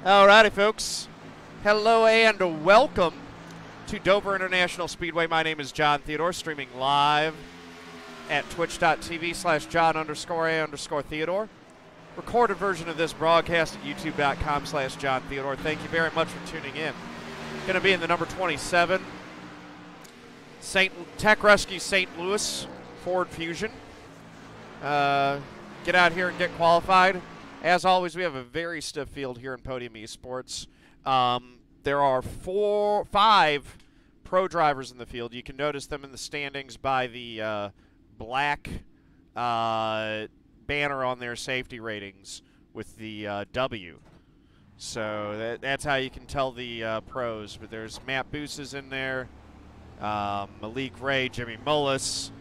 Alrighty, folks. Hello and welcome to Dover International Speedway. My name is John Theodore, streaming live at twitch.tv/John_A_Theodore. Recorded version of this broadcast at youtube.com/John Theodore. Thank you very much for tuning in. Going to be in the number 27 Tech Rescue St. Louis Ford Fusion. Get out here and get qualified. As always, we have a very stiff field here in Podium eSports. There are 5 pro drivers in the field. You can notice them in the standings by the black banner on their safety ratings with the W. So that's how you can tell the pros. But there's Matt Bussa's in there, Malik Ray, Jimmy Mullis,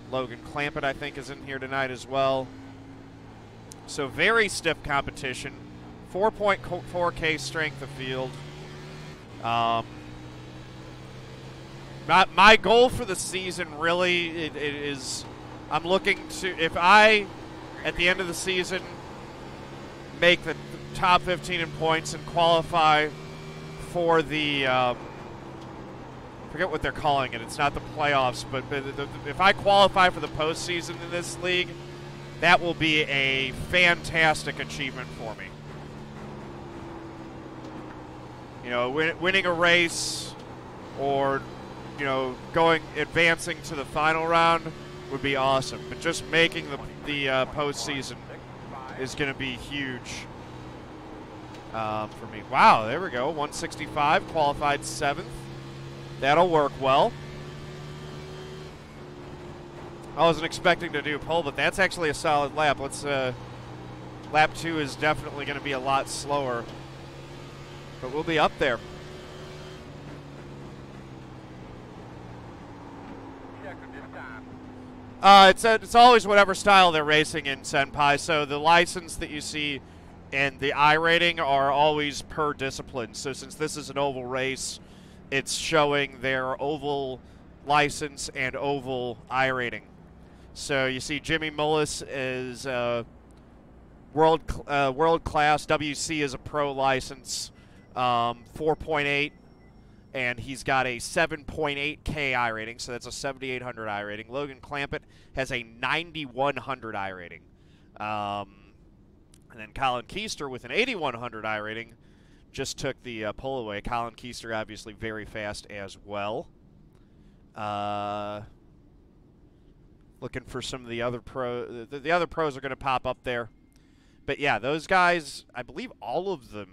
Logan Clampett, I think, is in here tonight as well. So very stiff competition. 4.4K strength of field. My goal for the season really is I'm looking to, if I, at the end of the season, make the top 15 in points and qualify for the, I forget what they're calling it. It's not the playoffs, but if I qualify for the postseason in this league, that will be a fantastic achievement for me. You know, winning a race or, you know, advancing to the final round would be awesome. But just making the postseason is going to be huge for me. Wow, there we go. 165, qualified 7th. That'll work well. I wasn't expecting to do pole, but that's actually a solid lap. Lap 2 is definitely going to be a lot slower, but we'll be up there. It's always whatever style they're racing in, Senpai. So the license that you see and the I rating are always per discipline. So since this is an oval race, it's showing their oval license and oval I rating. So you see Jimmy Mullis is world class. WC is a pro license, 4.8, and he's got a 7.8K I rating, so that's a 7,800 I rating. Logan Clampett has a 9,100 I rating. And then Kollin Keister with an 8,100 I rating just took the pole away. Kollin Keister obviously very fast as well. Looking for some of the other pros. The other pros are going to pop up there. But yeah, those guys, I believe all of the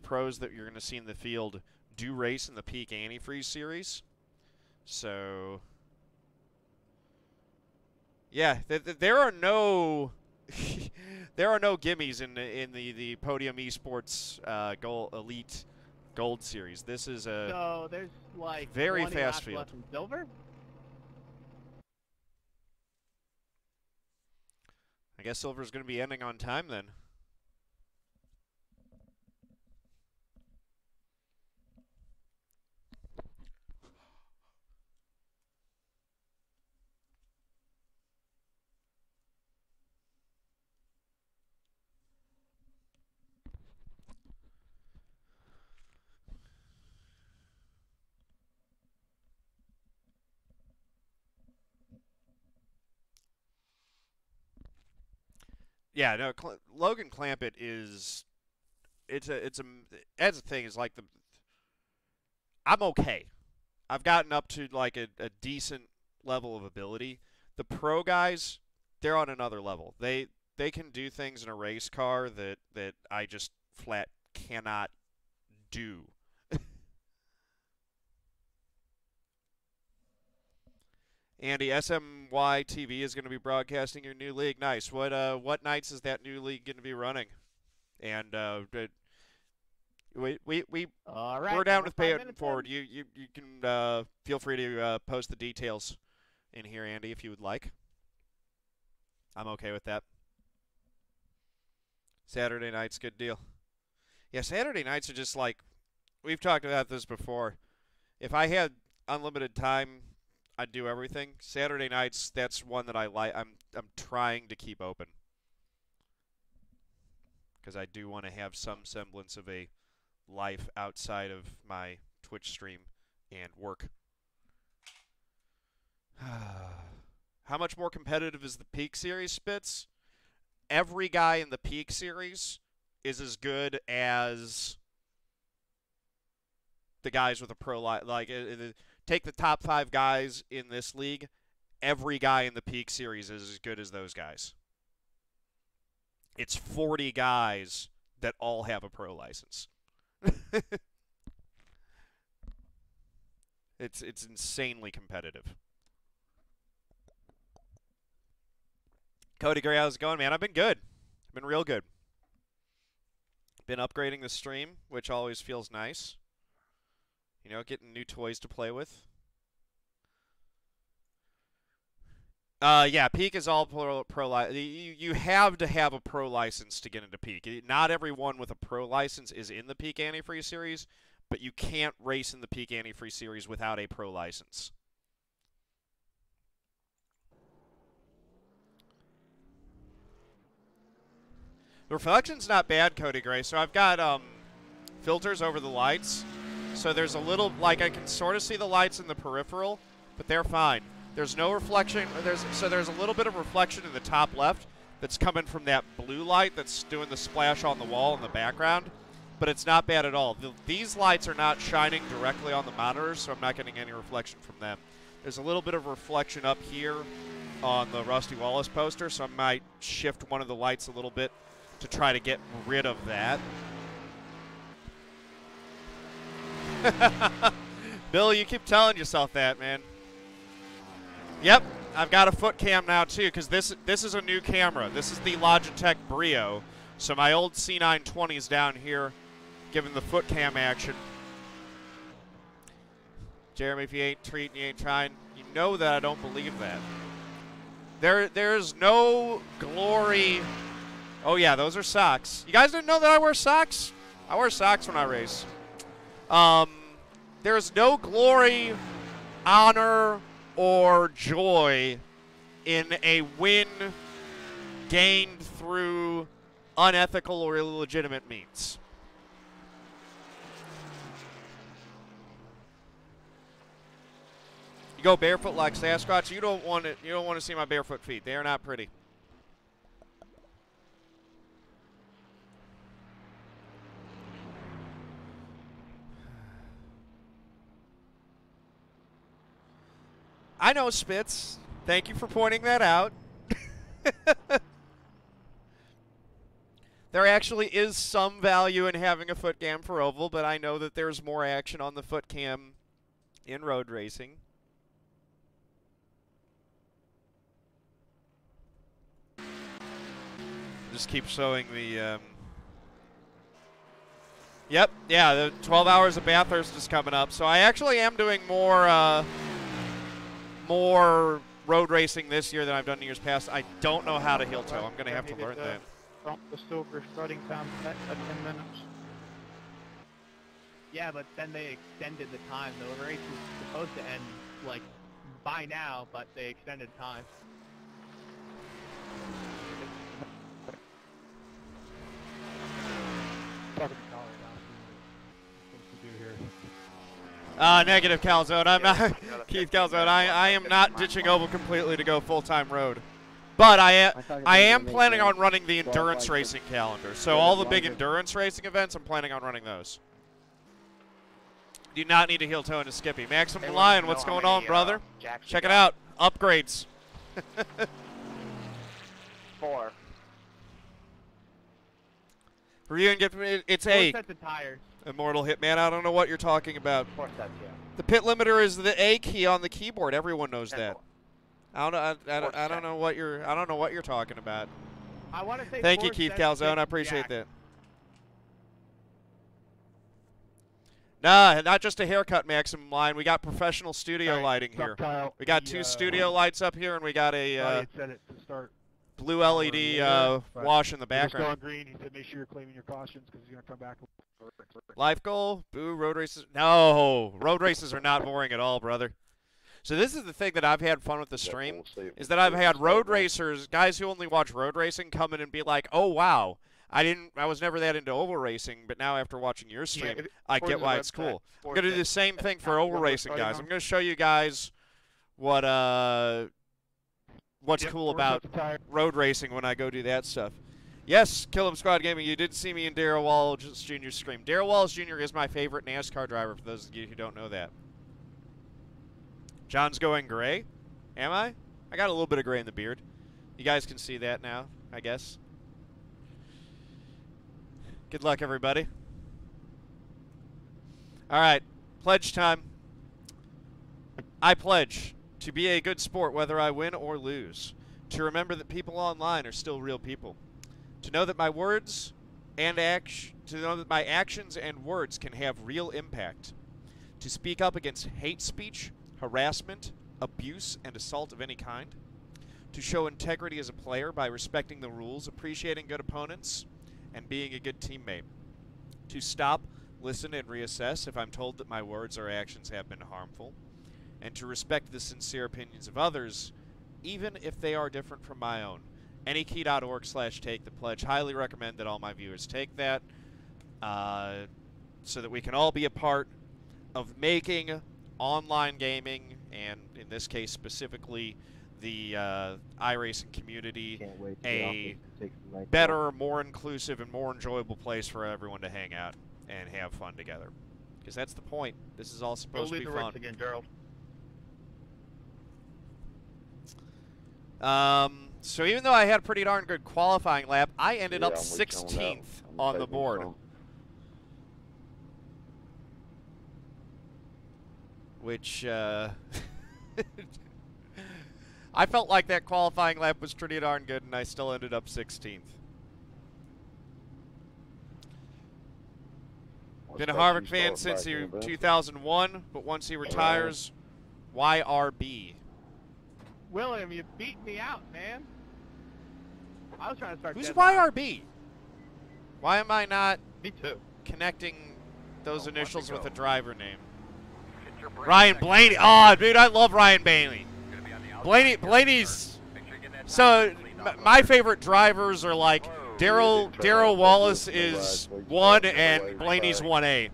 pros that you're going to see in the field do race in the Peak Antifreeze series. So yeah, there are no there are no gimmies in the Podium eSports Elite Gold series. This is a so there's like very fast field. Left in silver. I guess silver's going to be ending on time then. Yeah, no, Logan Clampett is, as a thing, is like I'm okay. I've gotten up to like a decent level of ability. The pro guys, they're on another level. They can do things in a race car that I just flat cannot do. Andy, SMY TV is going to be broadcasting your new league. Nice. What nights is that new league going to be running? And we're down with pay it forward. You can feel free to post the details in here, Andy, if you would like. I'm okay with that. Saturday nights, good deal. Yeah, Saturday nights are just like, we've talked about this before. If I had unlimited time, I'd do everything. Saturday nights, that's one that I like. I'm trying to keep open. because I do want to have some semblance of a life outside of my Twitch stream and work. How much more competitive is the Peak Series, Spitz? Every guy in the Peak Series is as good as the guys with a pro like take the top 5 guys in this league. Every guy in the Peak Series is as good as those guys. It's 40 guys that all have a pro license. It's insanely competitive. Cody Gray, how's it going, man? I've been good. I've been real good. Been upgrading the stream, which always feels nice. You know, getting new toys to play with. Yeah, Peak is all pro you have to have a pro license to get into Peak. Not everyone with a pro license is in the Peak Antifreeze Series, but you can't race in the Peak Antifreeze Series without a pro license. The reflection's not bad, Cody Gray. So I've got filters over the lights. So there's a little, like I can sort of see the lights in the peripheral, but they're fine. There's no reflection. So there's a little bit of reflection in the top left that's coming from that blue light that's doing the splash on the wall in the background, but it's not bad at all. These lights are not shining directly on the monitors, so I'm not getting any reflection from them. There's a little bit of reflection up here on the Rusty Wallace poster, so I might shift one of the lights a little bit to try to get rid of that. Bill, you keep telling yourself that, man. Yep, I've got a foot cam now too, because this is a new camera. This is the Logitech Brio. So my old C920 is down here, giving the foot cam action. Jeremy, if you ain't treating, you ain't trying. You know that I don't believe that. There's no glory. Oh yeah, those are socks. You guys didn't know that I wear socks? I wear socks when I race. There's no glory, honor, or joy in a win gained through unethical or illegitimate means. You go barefoot like Sasquatch. You don't want to see my barefoot feet. They are not pretty. I know, Spitz. Thank you for pointing that out. There actually is some value in having a foot cam for oval, but I know that there's more action on the foot cam in road racing. Just keep showing the... Yep, yeah, the 12 hours of Bathurst is coming up. So I actually am doing more... more road racing this year than I've done in years past. I don't know how to heel toe. I'm going to have to learn that. Bump the silver starting time at 10 minutes. Yeah, but then they extended the time. The race was supposed to end, like, by now, but they extended time. Negative, Calzone. I'm not Keith Calzone. I am not ditching oval completely to go full-time road. But I am planning on running the endurance racing calendar. So all the big endurance racing events, I'm planning on running those. Do not need a heel toe into Skippy. Maximum Lion, what's going on, brother? Check it out. Upgrades. 4. Review and get it's 4 8. sets of tires. Immortal Hitman, I don't know what you're talking about. 4 sets, yeah. The pit limiter is the A key on the keyboard. Everyone knows that. I don't know what you're talking about. I want to say thank you, Keith Calzone. I appreciate that. Nah, not just a haircut, Maximum Line. We got professional studio lighting here. We got 2 studio lights up here, and we got a blue LED wash in the background. Going green. He said make sure you're claiming your cautions because he's going to come back. Life goal? Boo, road races. No, road races are not boring at all, brother. So this is the thing that I've had fun with the stream, is that I've had road racers, guys who only watch road racing, come in and be like, oh, wow, I was never that into oval racing, but now after watching your stream, I get why it's cool. I'm going to do the same thing for oval racing, guys. I'm going to show you guys what's cool about road racing when I go do that stuff. Yes, Kill 'Em Squad Gaming, you did see me in Darrell Wallace Jr.'s stream. Darrell Wallace Jr. is my favorite NASCAR driver, for those of you who don't know that. John's going gray. Am I? I got a little bit of gray in the beard. You guys can see that now, I guess. Good luck, everybody. All right, pledge time. I pledge to be a good sport whether I win or lose. To remember that people online are still real people. To know that my words and to know that my actions and words can have real impact. To speak up against hate speech, harassment, abuse, and assault of any kind. To show integrity as a player by respecting the rules, appreciating good opponents, and being a good teammate. To stop, listen, and reassess if I'm told that my words or actions have been harmful. And to respect the sincere opinions of others, even if they are different from my own. Anykey.org/take the pledge. Highly recommend that all my viewers take that so that we can all be a part of making online gaming, and in this case specifically the iRacing community, a better, more inclusive, and more enjoyable place for everyone to hang out and have fun together. Because that's the point. This is all supposed to be fun. Again, Gerald. So even though I had a pretty darn good qualifying lap, I ended up 16th on the board. Which, I felt like that qualifying lap was pretty darn good, and I still ended up 16th. Been a Harvick fan since 2001, but once he retires, YRB. William, you beat me out, man. I was trying to start. Who's YRB? Why am I not Me too. connecting those initials with a driver name? Ryan Blaney. Oh, dude, I love Ryan Blaney. Blaney's. So my favorite drivers are like Darrell Wallace is 1 and Blaney's 1A.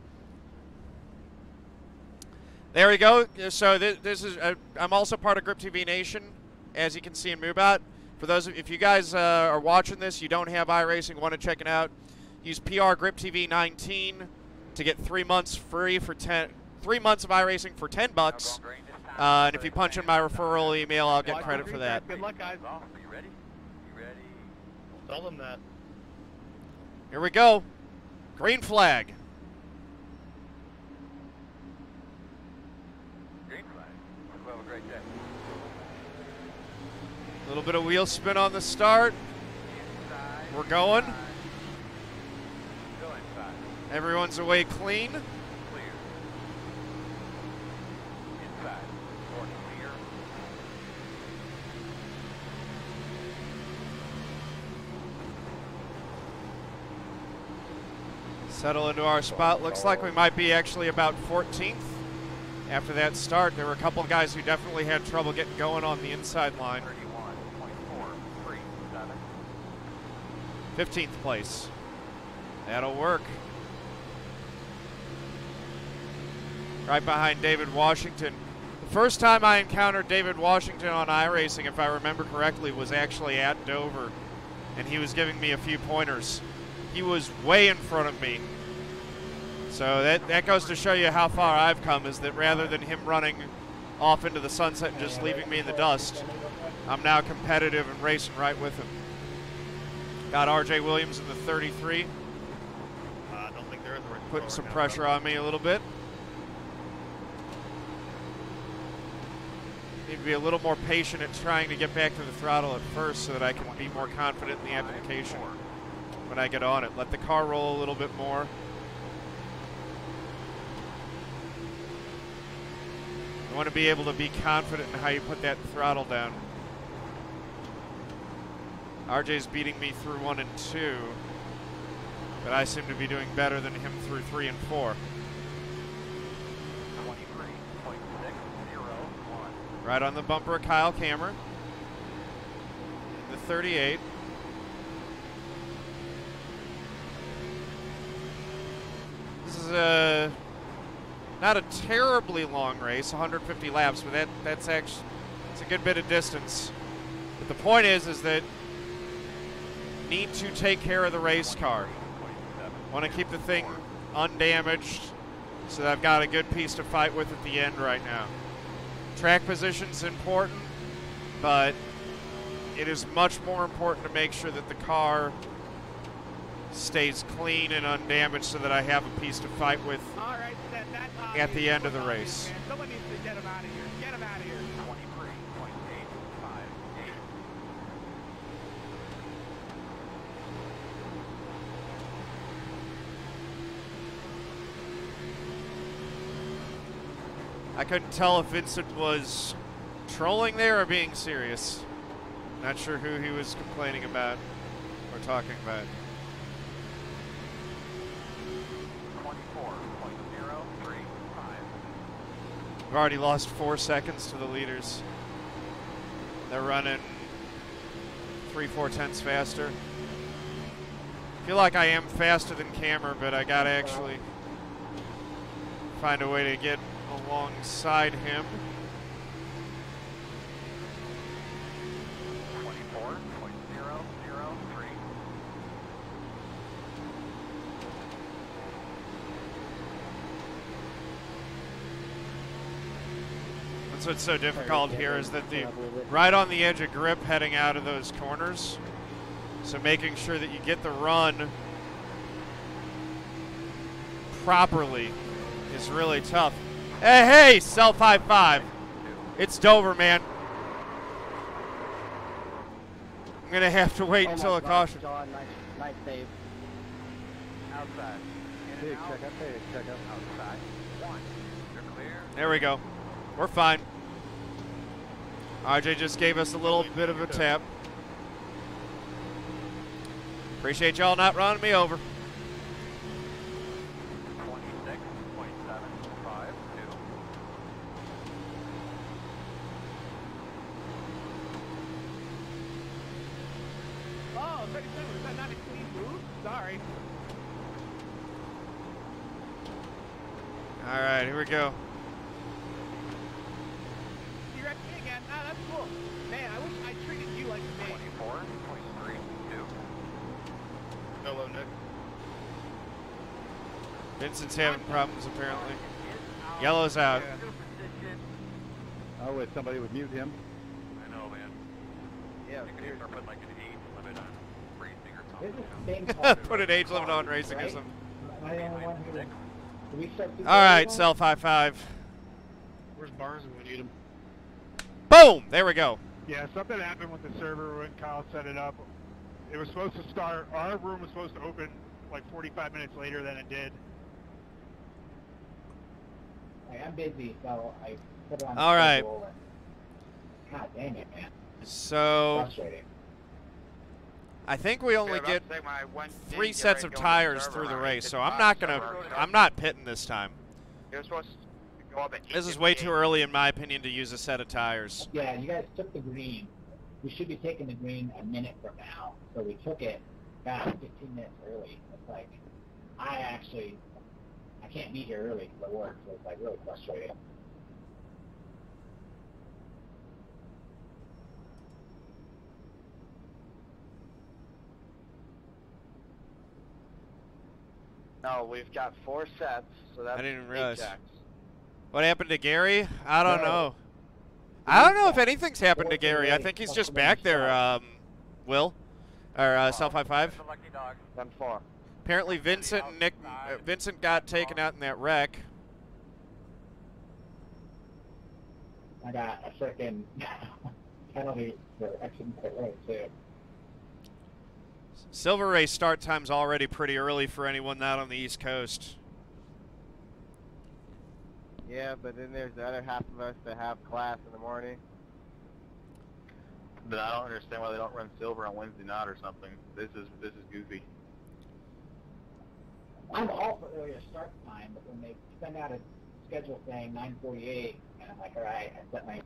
There we go. So this is. I'm also part of Grip TV Nation, as you can see in Moobot. For those, if you guys are watching this, you don't have iRacing, want to check it out, use PR Grip TV 19 to get 3 months free for 3 months of iRacing for $10. And if you punch in my referral email, I'll get credit for that. Good luck, guys. You ready? Tell them that. Here we go. Green flag. A little bit of wheel spin on the start. We're going. Everyone's away clean. Settle into our spot. Looks like we might be actually about 14th. After that start, there were a couple of guys who definitely had trouble getting going on the inside line. 15th place. That'll work. Right behind David Washington. The first time I encountered David Washington on iRacing, if I remember correctly, was actually at Dover, and he was giving me a few pointers. He was way in front of me. So that goes to show you how far I've come, is that rather than him running off into the sunset and just leaving me in the dust, I'm now competitive and racing right with him. Got RJ Williams in the 33. I don't think there is a Putting some pressure on me a little bit. Need to be a little more patient at trying to get back to the throttle at first so that I can be more confident in the application when I get on it. Let the car roll a little bit more. You want to be able to be confident in how you put that throttle down. RJ's beating me through 1 and 2, but I seem to be doing better than him through 3 and 4. 23.601. Right on the bumper of Kyle Kammer. In the 38. not a terribly long race, 150 laps, but that's actually, it's a good bit of distance. But the point is that need to take care of the race car. Want to keep the thing undamaged so that I've got a good piece to fight with at the end right now. Track position's important, but it is much more important to make sure that the car stays clean and undamaged so that I have a piece to fight with at the end of the race. Someone needs to get him out of here. Get him out of here. 23.858. I couldn't tell if Vincent was trolling there or being serious. Not sure who he was complaining about or talking about. 24.035. We've already lost 4 seconds to the leaders. They're running 3/4 faster. Feel like I am faster than Kammer, but I gotta actually find a way to get alongside him. 24.003. That's what's so difficult here is that the right on the edge of grip heading out of those corners. So making sure that you get the run properly is really tough. Hey, self high five. It's Dover, man. I'm going to have to wait until a caution. John, nice save. Outside. In and out. Check out. Outside. 1. You're clear. There we go. We're fine. RJ just gave us a little bit of a tap. Appreciate y'all not running me over. 26.752. Oh, 37. Was that not a clean move? Sorry. All right, here we go. You're at me again. Ah, that's cool. Man, I wish I treated you like me. 24.32. Hello, Nick. Vincent's having problems apparently. Yellow's out. Oh, wait, somebody would mute him. I know, man. Yeah, You could start putting like an age limit on racing or This something. is same Put an age limit on racing or right? something. Am I the only one who? Do we start All right, self high five. Where's Barnes when we need him? Boom! There we go. Yeah, something happened with the server when Kyle set it up. It was supposed to start, our room was supposed to open like 45 minutes later than it did. Hey, I'm busy, so I put it on. All right. schedule and- God dang it, man. So Frustrating. I think we only get 3 sets of tires through the race, so I'm not pitting this time. You're supposed to go up at This is way too early in my opinion to use a set of tires. Yeah, you guys took the green. We should be taking the green a minute from now. So we took it, God, 15 minutes early. It's like, I can't be here early for work, so it's like really frustrating. No, we've got 4 sets, so that's I didn't even realize. 8 jacks. What happened to Gary? I don't No. know. I don't know if anything's happened to Gary. I think he's just back there, Will. Or self high five. Lucky dog. 10-4. Apparently Vincent and Vincent got taken out in that wreck. I got a freaking penalty for exiting pit road, too. Silver race start time's already pretty early for anyone not on the East Coast. Yeah, but then there's the other half of us that have class in the morning. But I don't understand why they don't run silver on Wednesday night or something. This is goofy. I'm all for earlier start time, but when they send out a schedule saying 9:48, and I'm like, all right, I set my.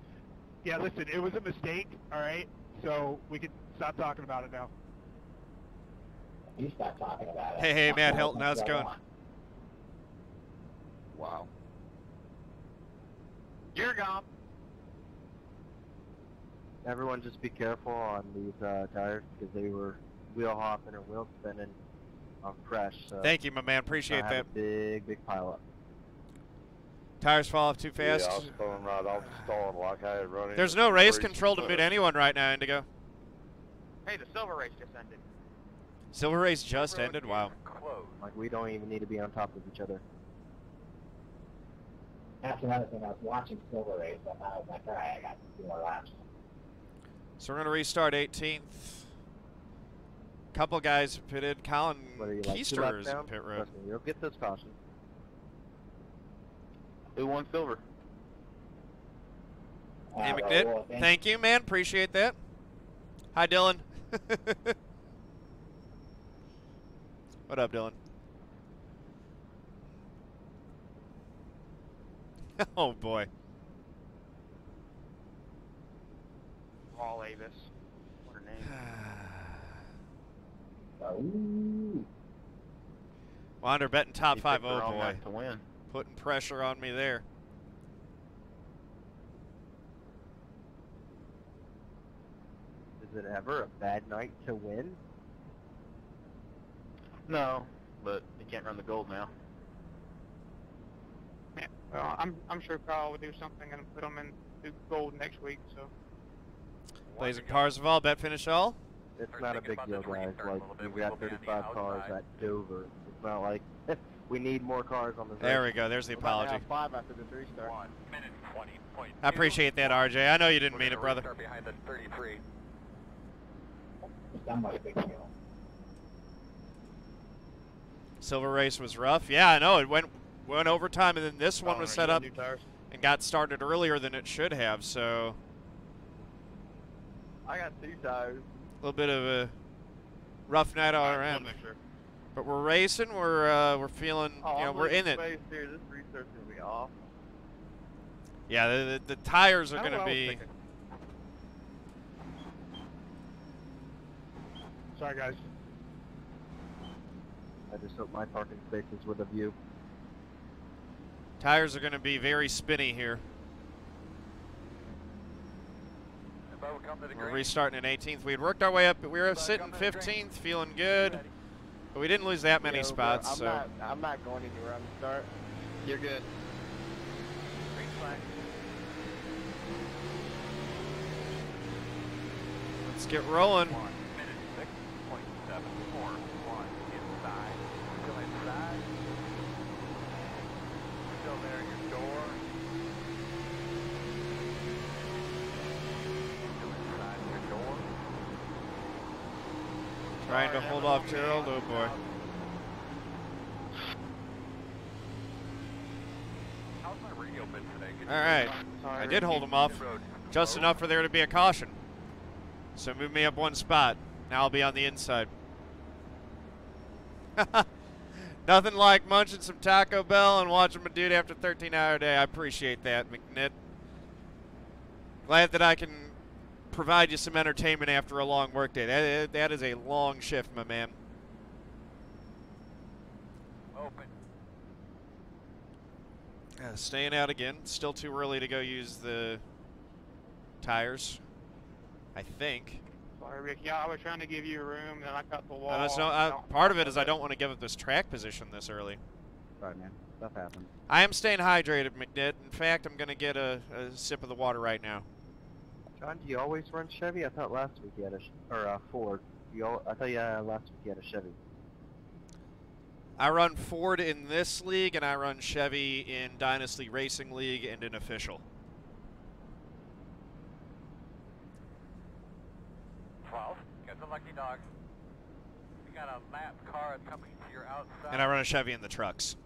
Yeah, listen, it was a mistake, all right? So we can stop talking about it now. You stop talking about it. Hey, Matt Hilton, how's it going? Wow. You're gone. Everyone just be careful on these tires because they were wheel hopping or wheel spinning on fresh. So Thank you, my man. Appreciate I that. had a big pile up. Tires fall off too fast. Yeah, I was going right off the stalling like I had running. There's no race control to mute anyone right now, Indigo. Hey, the silver race just ended. Silver race just ended. Wow. Close. Like we don't even need to be on top of each other. That's another thing. I was watching Silver Race, and I was like, all right, I got 2 more laps. So we're gonna restart 18th. Couple guys pitted. Kollin What are you, like 2 Keister laps is in down? pit road. Trust me, you'll get those cautions. Who won silver? Hey, Raul, McNitt. Thank you, man. Appreciate that. Hi, Dylan. What up, Dylan? Oh, boy. Raul Avis. What her name? Ooh. Wander betting top He 5. picked the Oh, wrong boy. night to win. Putting pressure on me there. Is it ever a bad night to win? No, but he can't run the gold now. Yeah, well, I'm sure Kyle will do something and put them in do gold next week. So. Blazing Parzival, bet finish all. It's Start not a thinking big about deal, this guys. restart a little Like, bit. we've We got will be on the 35 cars outside. at Dover. It's not like we need more cars on the There we go. There's the apology. 5 after this restart. 1 minute 20.2. I appreciate that, RJ. I know you didn't We're mean it, gonna brother. restart behind the 33. It's not much big deal. Silver race was rough. Yeah, I know. It went overtime, and then this one was set up New tires. and got started earlier than it should have. So I got 2 tires. a little bit of a rough night all Alright, around. we'll make sure. But we're racing. We're feeling. Oh, You know, I'm we're in losing it. space here. This restart's gonna be off. Yeah, the tires are That's going to what I was be. thinking. Sorry, guys. I just hope my parking space is with a view. Tires are going to be very spinny here. If I would come to the We're green, restarting in 18th. We had worked our way up. We were sitting 15th, feeling good, but we didn't lose that many spots. So I'm not going anywhere on the start. You're good. Green flag. let's get rolling. 1 minute 6.74. 1 inside. Still inside. Still there at your door. Still inside your door. Trying to hold off Gerald. Oh boy. How's my radio been today? Good All right. Sorry, I did hold Ricky. him off road. just enough for there to be a caution. So move me up 1 spot. Now I'll be on the inside. Nothing like munching some Taco Bell and watching my dude after a 13-hour day. I appreciate that, McNitt. Glad that I can provide you some entertainment after a long workday. That is a long shift, my man. Open. Staying out again. Still too early to go use the tires, I think. Sorry, Ricky. I was trying to give you room, and I cut the wall. I just don't, part of it is I don't want to give up this track position this early. Sorry, man. Stuff happens. I am staying hydrated, McNitt. In fact, I'm going to get a sip of the water right now. John, do you always run Chevy? I thought last week you had a Ford. I thought last week you had a Chevy. I run Ford in this league, and I run Chevy in Dynasty Racing League and in Official. 12. Get the lucky dog. We got a lap car coming to your outside. And I run a Chevy in the trucks.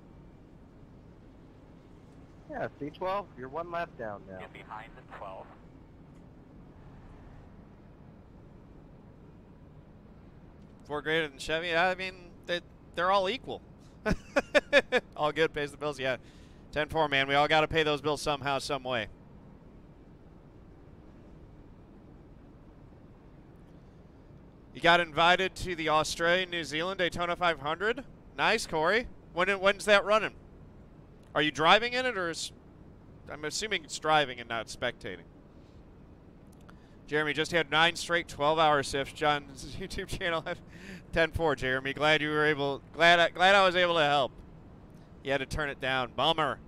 Yeah, C12, you're 1 lap down now. Get behind the 12. Ford greater than Chevy? I mean, they're all equal. All good, pays the bills. Yeah, 10-4, man. We all got to pay those bills somehow, some way. You got invited to the Australian-New Zealand Daytona 500? Nice, Corey. When's that running? Are you driving in it, or is... I'm assuming it's driving and not spectating. Jeremy just had 9 straight 12-hour shifts. John's YouTube channel had 10-4. Jeremy, glad you were able. Glad I was able to help. You had to turn it down. Bummer.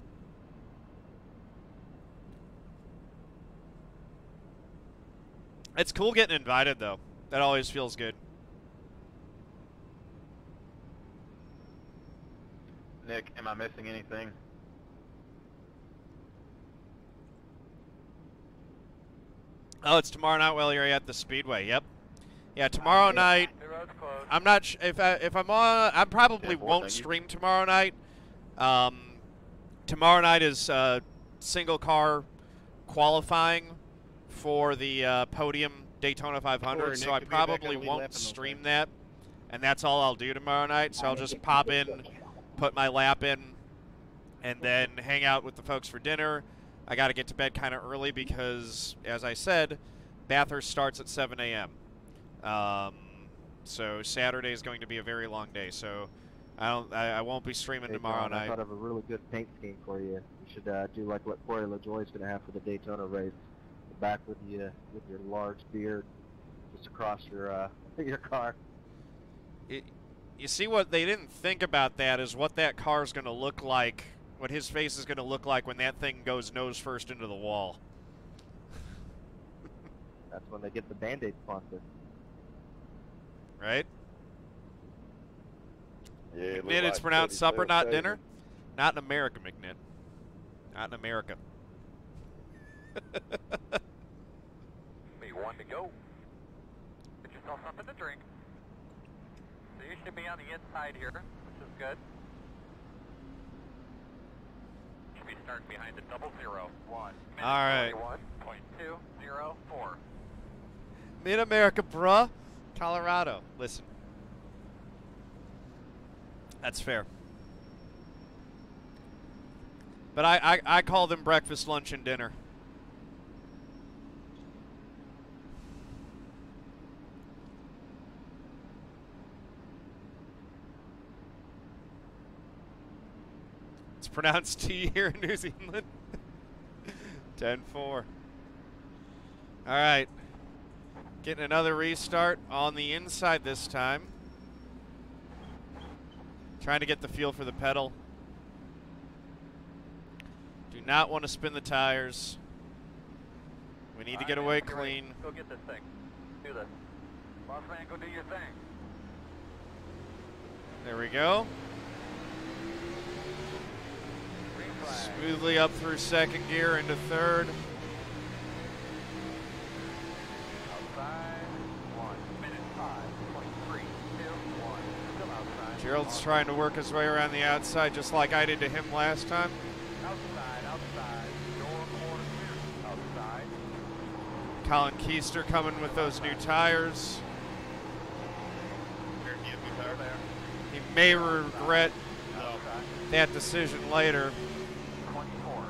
It's cool getting invited though. That always feels good. Nick, am I missing anything? Oh, it's tomorrow night while you're at the Speedway. Yep. Yeah, tomorrow night. I'm not if I'm on. I probably won't stream tomorrow night. Tomorrow night is single car qualifying for the Podium Daytona 500, so I probably won't stream that, and that's all I'll do tomorrow night. So I'll just pop in, put my lap in, and then hang out with the folks for dinner. I got to get to bed kind of early because, as I said, Bathurst starts at 7 a.m. So Saturday is going to be a very long day. So I won't be streaming tomorrow night. I thought of a really good paint scheme for you. You should do like what Corey LaJoie is going to have for the Daytona race. Back with you with your large beard, just across your car. You see what they didn't think about that is what that car is going to look like. What his face is going to look like when that thing goes nose first into the wall. That's when they get the Band-Aid sponsor. Right? Yeah, McNitt, it's pronounced supper, not dinner. Not in America, McNitt. Not in America. Be one to go. Get yourself something to drink. So you should be on the inside here, which is good. Should be starting behind the 001. All right. 1.204. Mid-America, bruh. Colorado. Listen. That's fair. But I call them breakfast, lunch, and dinner. It's pronounced T here in New Zealand. 10-4. All right. Getting another restart on the inside this time. Trying to get the feel for the pedal. Do not want to spin the tires. We need to get away clean. Go get this thing. Do this. Boss man, go do your thing. There we go. Smoothly up through second gear into third. Outside. 1:05.321. Still outside. Gerald's trying to work his way around the outside just like I did to him last time. Outside. Your corner clear. Outside. Kollin Keister coming with those new tires. He may regret that decision later.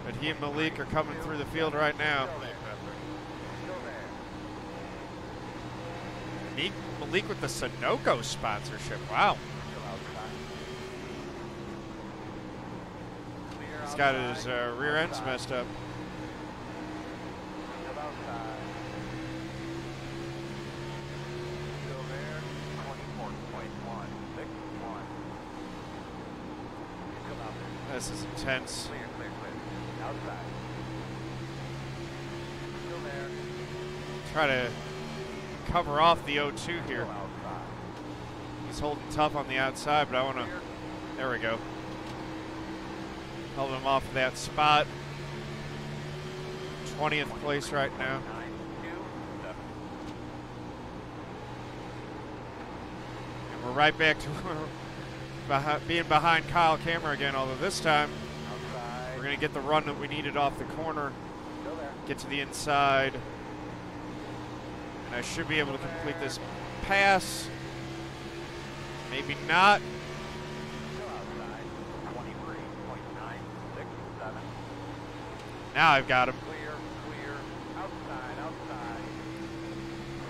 But he and Malik are coming through the field right now. Malik with the Sunoco sponsorship. Wow. He's got his rear ends messed up. This is intense. Outside. Still there. Try to cover off the O2 here. He's holding tough on the outside, but I want to. There we go. Held him off of that spot. 20th place right now. And we're right back to being behind Kyle Kammer again, although this time we're going to get the run that we needed off the corner, get to the inside, and I should be able to complete this pass. Maybe not. Now I've got him. Clear, outside.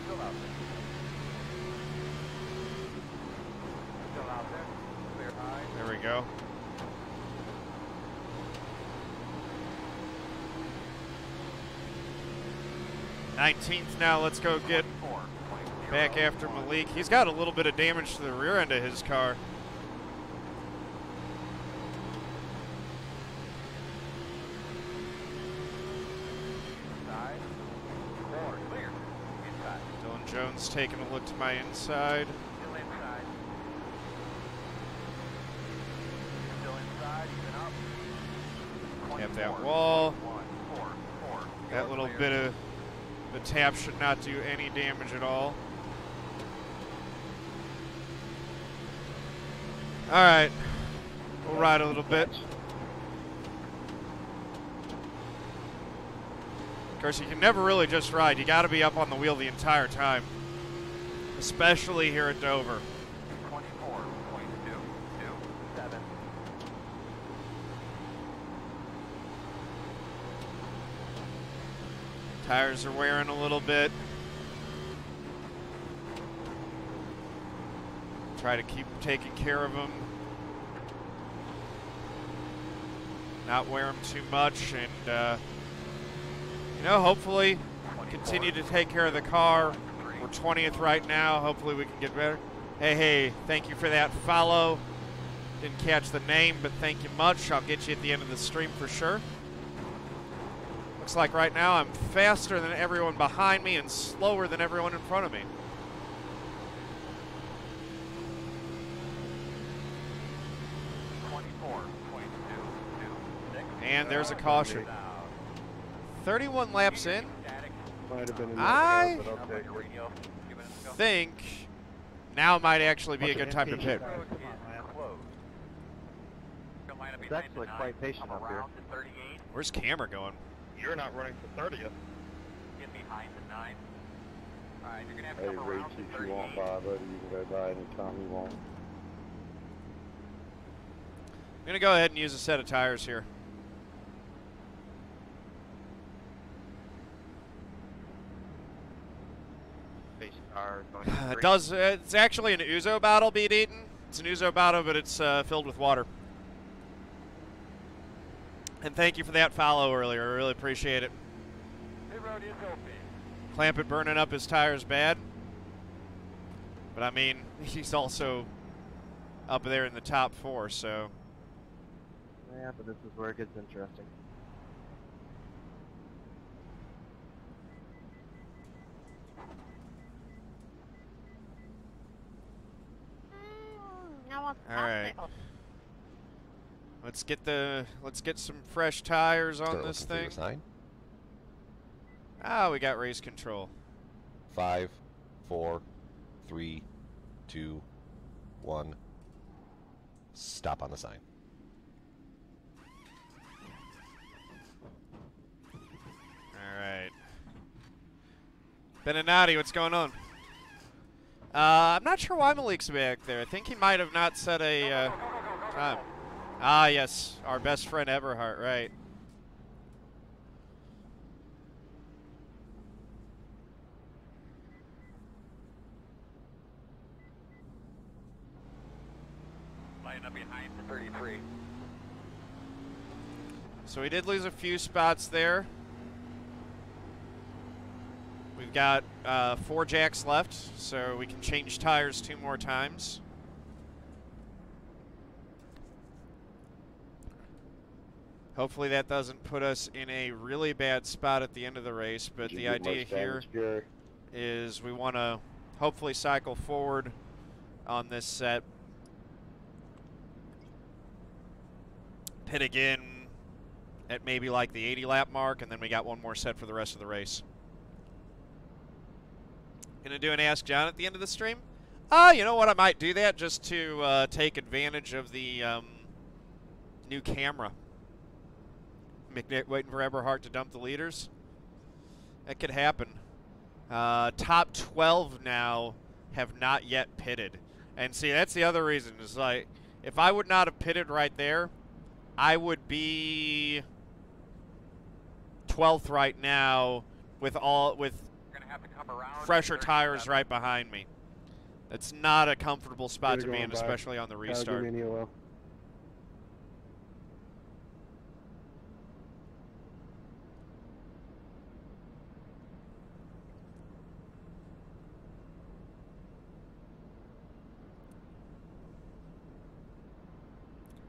Still out there. Still out there. Clear high. There we go. 19th now. Let's go get back after Malik. He's got a little bit of damage to the rear end of his car. Dylan Jones taking a look to my inside. Tap that wall. That little bit of the tap should not do any damage at all. All right, we'll ride a little bit. Of course, you can never really just ride. You got to be up on the wheel the entire time, especially here at Dover. 24.227. Tires are wearing a little bit. Try to keep taking care of them. Not wear them too much, and you know, hopefully continue to take care of the car. We're 20th right now. Hopefully we can get better. Hey, thank you for that follow. Didn't catch the name, but thank you much. I'll get you at the end of the stream for sure. Looks like right now I'm faster than everyone behind me and slower than everyone in front of me. And there's a caution. 31 laps in. Might have been I but I'll take it. think now might actually be a good time to pit. It's actually quite patient up here. Where's Kammer going? You're not running for 30th. Get behind the 9. Alright, you're gonna have to Hey, come Rach, around to if 38. you want by, buddy, you can go by anytime you want. I'm going to go ahead and use a set of tires here. It's actually an Ouzo bottle, Beat Eaton. It's an Ouzo bottle, but it's filled with water. And thank you for that follow earlier. I really appreciate it. The road is open. Clampett burning up his tires bad. But I mean, he's also up there in the top 4, so. Yeah, but this is where it gets interesting. All right. Let's get some fresh tires on this thing. Ah, we got race control. 5, 4, 3, 2, 1. Stop on the sign. All right. Beninati, what's going on? I'm not sure why Malik's back there. I think he might have not set a time. Ah, yes, our best friend Eberhardt, right. Line up behind the 33. So we did lose a few spots there. We've got 4 jacks left, so we can change tires 2 more times. Hopefully that doesn't put us in a really bad spot at the end of the race, but the idea here is we want to hopefully cycle forward on this set. Pit again at maybe like the 80 lap mark, and then we got 1 more set for the rest of the race. Gonna do an Ask John at the end of the stream? You know what, I might do that just to take advantage of the new camera. McNick waiting for Eberhardt to dump the leaders. That could happen. Top 12 now have not yet pitted. And see, that's the other reason. Is like, if I would not have pitted right there, I would be 12th right now with fresher tires right behind me. That's not a comfortable spot to be in, especially on the restart.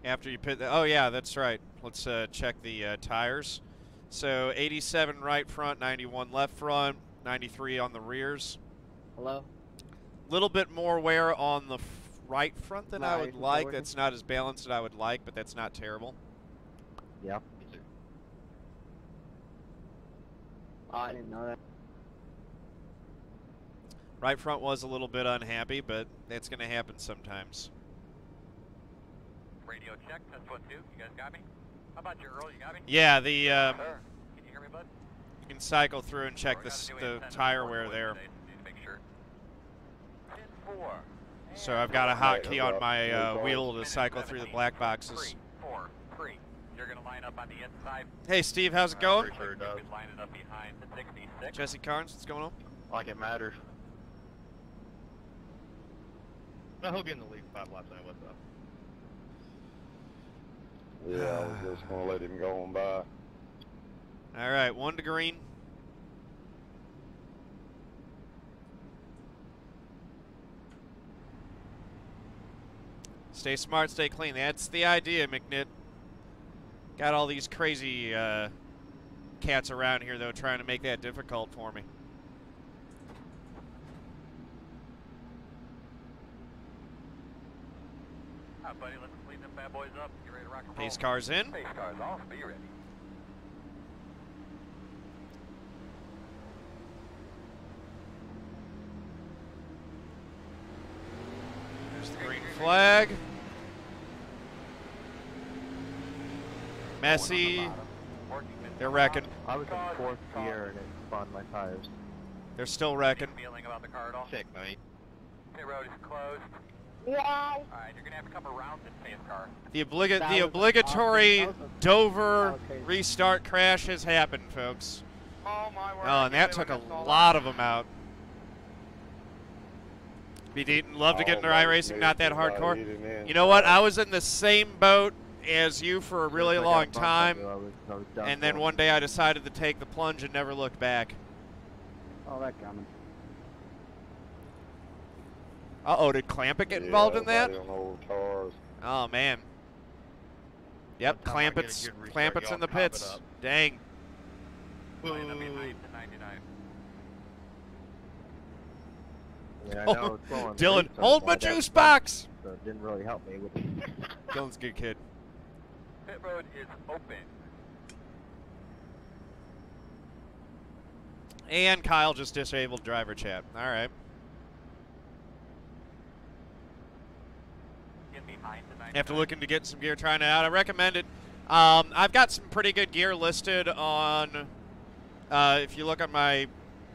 After you pit the, oh yeah, that's right. Let's check the tires. So 87 right front, 91 left front, 93 on the rears. Hello? Little bit more wear on the right front than I would like. Jordan. That's not as balanced as I would like, but that's not terrible. Yep. Oh, I didn't know that. Right front was a little bit unhappy, but that's going to happen sometimes. Radio check, test 1, 2. You guys got me? How about you, Earl? You got me? Yeah, the Sir, can you hear me, bud? you can cycle through and check We're the gonna do tire a wear 10 there. today, so need to make sure. Pin 4. So I've got a hotkey on Yeah, my wheel to cycle through the black boxes. 3, 4, 3. You're going to line up on the inside. Hey Steve, how's it going? Pretty sure it You does. could line it up behind the 66. Jesse Carnes, what's going on? Like it matters. I hope you're in the lead 5 laps. I what's up? Yeah, I was just gonna let him go on by. All right, 1 to green. Stay smart, stay clean. That's the idea, McNitt. Got all these crazy cats around here, though, trying to make that difficult for me. All right, buddy, let's clean them bad boys up. Get ready to rock and roll. Pace cars in. Pace cars off. Be ready. There's the green flag. Messy. They're wrecking. I was in 4th gear and it spawned my tires. They're still wrecking. Feeling about the car at all? Check, mate. Pit road is closed. Wow. All right, you're gonna have to come around this pace car. The That was obligatory awesome. That was Dover that was crazy. restart crash has happened, folks. Oh my word! Oh, and that took a lot of them out. Be love to get into iRacing, not that hardcore. You know what? I was in the same boat as you for a really Once I got long bumped, I time, knew I was done and then for. one day I decided to take the plunge and never looked back. Oh, that coming. Uh-oh, did Clampett get involved in that? On old cars. Oh, man. Yep, By the time I get a Clampett's good restart, in y'all the cop it pits. up. Dang. Line up behind the 99. I mean, I know it's blowing Dylan, leaves on hold my wide juice out, box! So it didn't really help me with Dylan's a good kid. Pit road is open. And Kyle just disabled driver chat. All right. Get behind the 99. After looking to get some gear, trying it out, I recommend it. I've got some pretty good gear listed on, if you look on my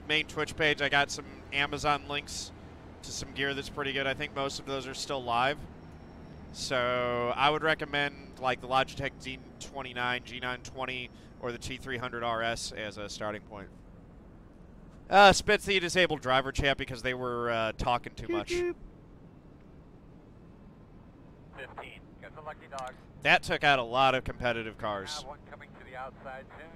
main Twitch page, I got some Amazon links to some gear that's pretty good. I think most of those are still live. So I would recommend like the Logitech Z29, G920, or the T300 RS as a starting point. Spitz the disabled driver chat because they were talking too much. 15. Got the lucky dog. That took out a lot of competitive cars. Have one coming to the outside soon.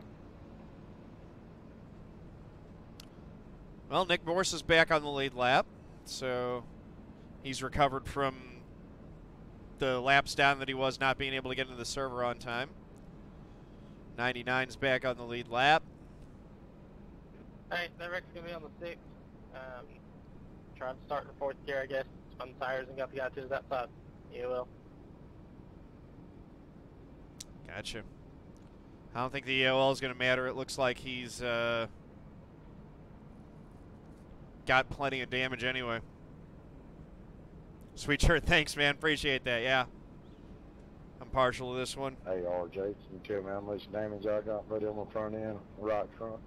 Well, Nick Morse is back on the lead lap, so he's recovered from the laps down that he was not being able to get into the server on time. 99's back on the lead lap. Hey, that wreck's gonna be on the 6th. Trying to start in the 4th gear, I guess. Spun the tires and got the guy to that side. You will. Gotcha. I don't think the EOL is going to matter. It looks like he's got plenty of damage anyway. Sweet shirt, thanks, man. Appreciate that. Yeah, I'm partial to this one. Hey, RJ, can you tell me how much damage I got buddy on my front end, right front?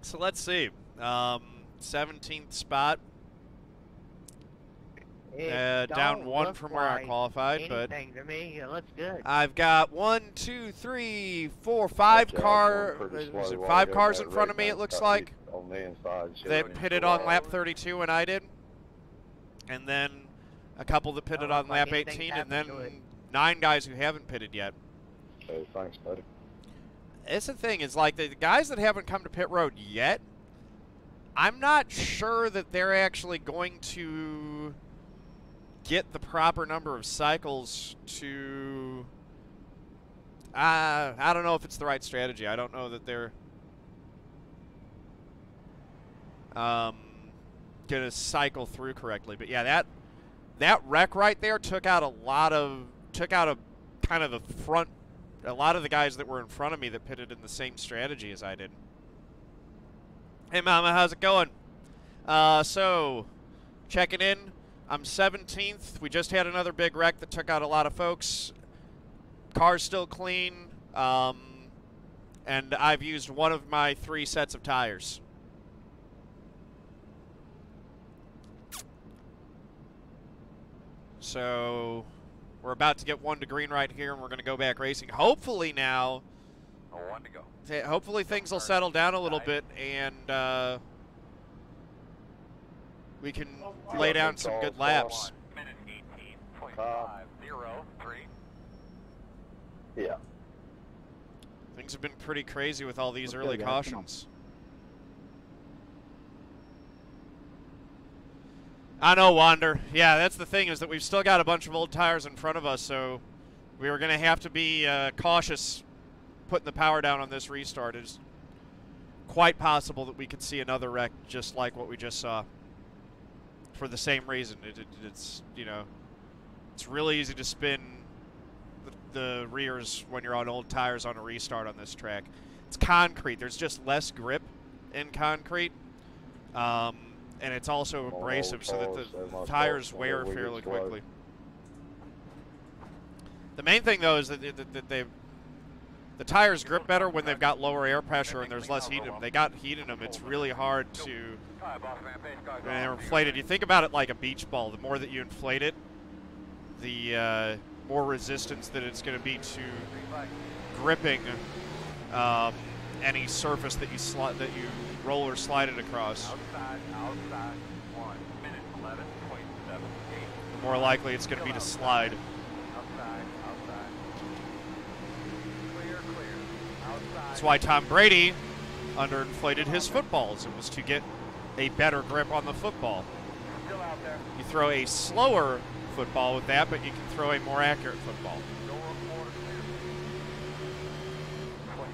So let's see. 17th spot. Down one from where I qualified, but anything to me. It looks good. I've got 1, 2, 3, 4, 5 five cars in front of me. It looks like on the inside. that pitted on lap 32, and I did, and then a couple that pitted on lap 18, and then 9 guys who haven't pitted yet. Hey, thanks, buddy. It's the thing is like the guys that haven't come to pit road yet. I'm not sure that they're actually going to get the proper number of cycles to... I don't know if it's the right strategy. I don't know that they're going to cycle through correctly. But yeah, that wreck right there took out a kind of the front, a lot of the guys that were in front of me that pitted in the same strategy as I did. Hey Mama, how's it going? So, checking in. I'm 17th. We just had another big wreck that took out a lot of folks. Car's still clean, and I've used one of my 3 sets of tires. So we're about to get 1 to green right here, and we're going to go back racing. Hopefully now, 1 to go. Hopefully things will settle down a little bit, and we can lay down some good laps. 1 minute 18.503. Yeah. Things have been pretty crazy with all these early cautions. I know, Wander. Yeah, that's the thing, is that we've still got a bunch of old tires in front of us, so we were going to have to be cautious putting the power down on this restart. It's quite possible that we could see another wreck just like what we just saw for the same reason. It's, you know, it's really easy to spin the rears when you're on old tires on a restart on this track. It's concrete. There's just less grip in concrete. And it's also abrasive, so that the tires wear fairly quickly. The main thing, though, is that the tires grip better when they've got lower air pressure and there's less heat in them. They got heat in them. It's really hard to... when they're inflated. You think about it like a beach ball. The more that you inflate it, the more resistance that it's going to be to gripping any surface that you roll or slide it across. Outside, 1 minute 11.78. The more likely it's going to be to slide. Outside. Clear. Outside. That's why Tom Brady underinflated his footballs. It was to get a better grip on the football. Still out there. You throw a slower football with that, but you can throw a more accurate football. Door quarter clear. 25.023.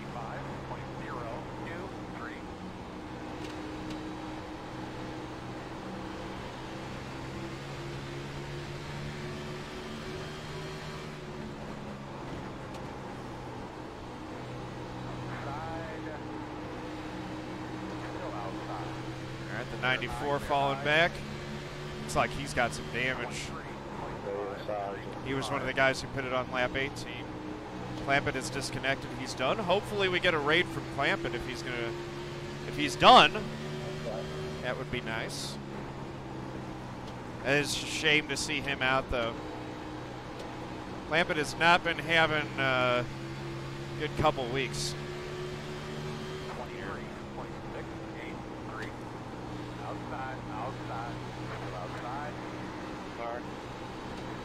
All right, the 94 falling back. Looks like he's got some damage. He was one of the guys who pitted on lap 18. Clampett is disconnected. He's done. Hopefully we get a raid from Clampett if he's done. That would be nice. It is a shame to see him out, though. Clampett has not been having a good couple weeks. 23.683. Outside. Still outside. Car.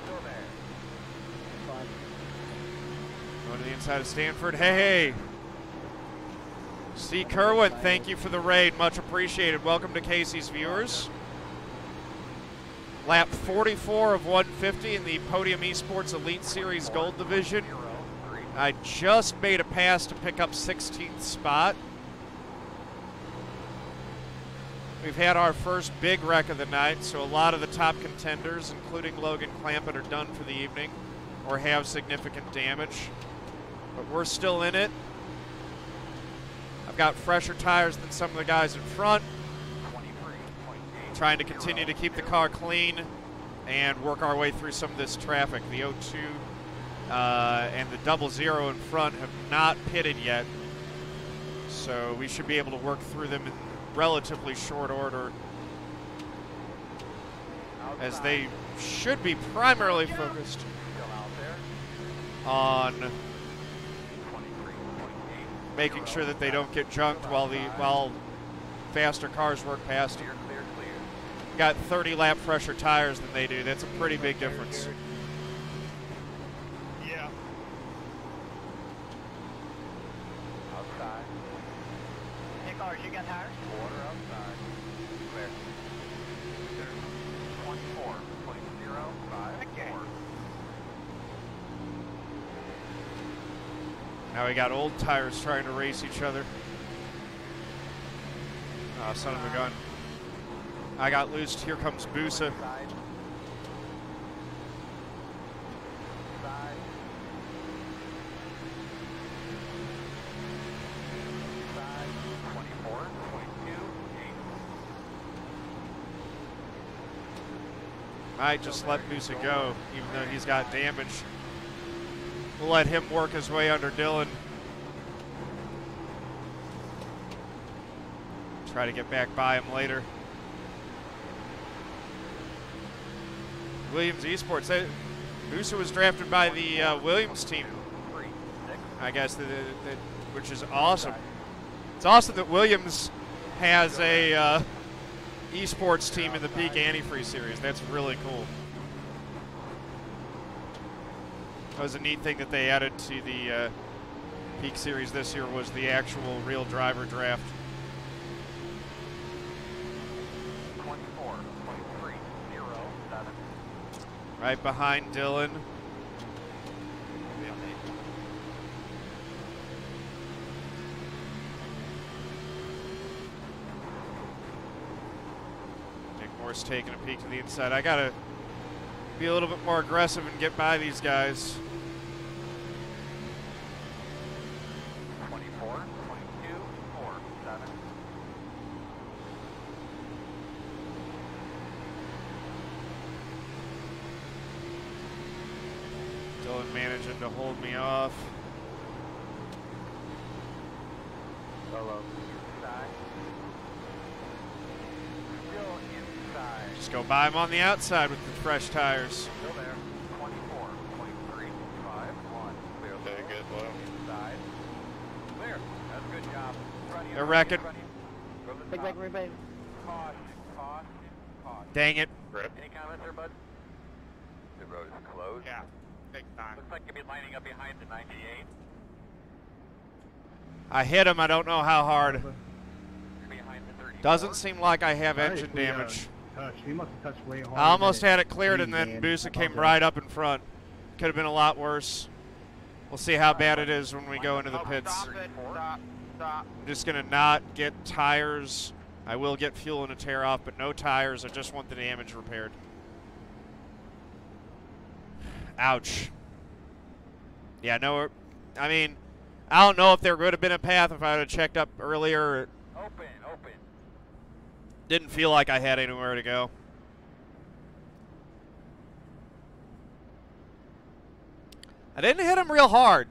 Still there. Going to the inside of Stanford. Hey. C. Kerwin, thank you for the raid. Much appreciated. Welcome to Casey's viewers. Lap 44 of 150 in the Podium eSports Elite Series Gold Division. I just made a pass to pick up 16th spot. We've had our first big wreck of the night, so a lot of the top contenders, including Logan Clampett, are done for the evening or have significant damage. But we're still in it. I've got fresher tires than some of the guys in front. Trying to continue to keep the car clean and work our way through some of this traffic. The 02 and the 00 in front have not pitted yet, so we should be able to work through them in relatively short order, as they should be primarily focused on making sure that they don't get junked while faster cars work past them. Got 30 lap fresher tires than they do. That's a pretty big difference. Yeah. Outside. Hey, cars, you got tires? Quarter outside. Now we got old tires trying to race each other. Oh, son of a gun. I got loosed. Here comes Bussa. Might just let Bussa go, even though he's got damage. We'll let him work his way under Dylan. Try to get back by him later. Williams Esports. Bussa was drafted by the Williams team, I guess, which is awesome. It's awesome that Williams has a esports team in the Peak Antifreeze series. That's really cool. That was a neat thing that they added to the Peak series this year, was the actual real driver draft. 24, 23, 0, 7. Right behind Dylan. Morse taking a peek to the inside. I gotta be a little bit more aggressive and get by these guys. 24, 22, 4, 7. Dylan managing to hold me off. Hello. Just go by him on the outside with the fresh tires. Still there. 24, 23, 5, 1. Clear. Okay, good, low. Inside. Clear. That's a good job. They're wrecking. Big back, baby. Caution, caution, caution. Dang it. Rip. Any comments there, bud? The road is closed. Yeah, big time. Looks like you'll be lining up behind the 98. I hit him. I don't know how hard. You're behind the 34. Doesn't seem like I have engine damage. He must have touched way hard. I almost had it cleared, and then Bussa came right up in front. Could have been a lot worse. We'll see how bad it is when we go into the pits. Stop it. Stop. I'm just going to not get tires. I will get fuel and a tear off, but no tires. I just want the damage repaired. Ouch. Yeah, no, I mean, I don't know if there would have been a path if I would have checked up earlier. Open. Didn't feel like I had anywhere to go. I didn't hit him real hard.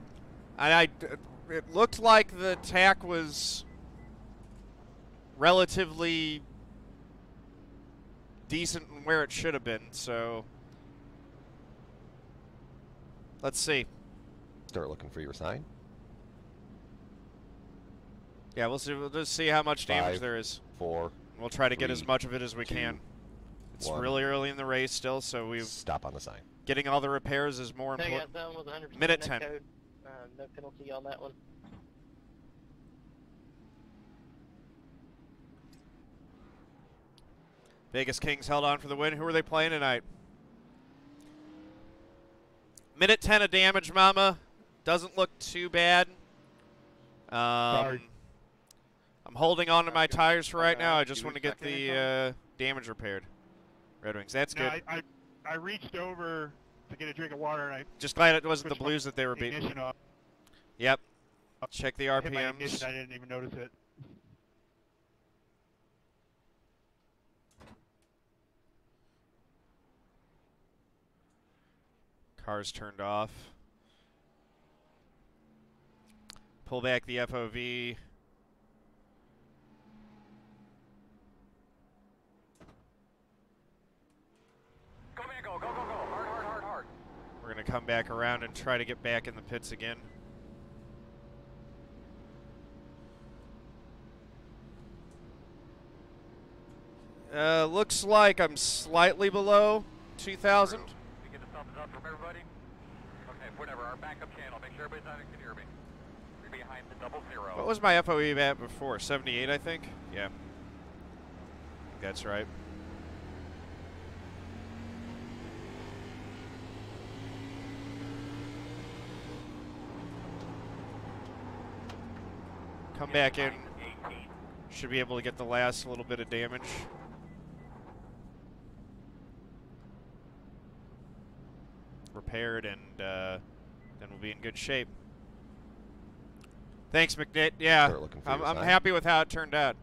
It looked like the tack was relatively decent and where it should have been, so let's see. Start looking for your sign. Yeah, we'll see. We'll just see how much damage 5, there is. 4. We'll try to get 3, as much of it as we 2, can. It's 1. really early in the race still, so we've Stop on the sign. getting all the repairs is more They important. got done with 100% Minute net 10. code. No penalty on that one. Vegas Kings held on for the win. Who are they playing tonight? Minute 10 of damage, Mama. Doesn't look too bad. Sorry. I'm holding on to my tires for right now. I just want to get the damage repaired. Red Wings, that's good. I reached over to get a drink of water, and I Just glad it wasn't the Blues that they were beating. ignition off. Yep. Check the Hit my ignition, RPMs. I didn't even notice it. Car's turned off. Pull back the FOV. Go, man, go. Hard. We're going to come back around and try to get back in the pits again. Looks like I'm slightly below 2,000. You get the thumbs up from everybody? Okay, whatever. Our backup channel. Make sure everybody's on it can hear me. You're behind the 00. What was my FOE at before? 78, I think? Yeah. That's right. come back in. Should be able to get the last little bit of damage. Repaired, and then we'll be in good shape. Thanks, McNitt. Yeah, I'm happy with how it turned out.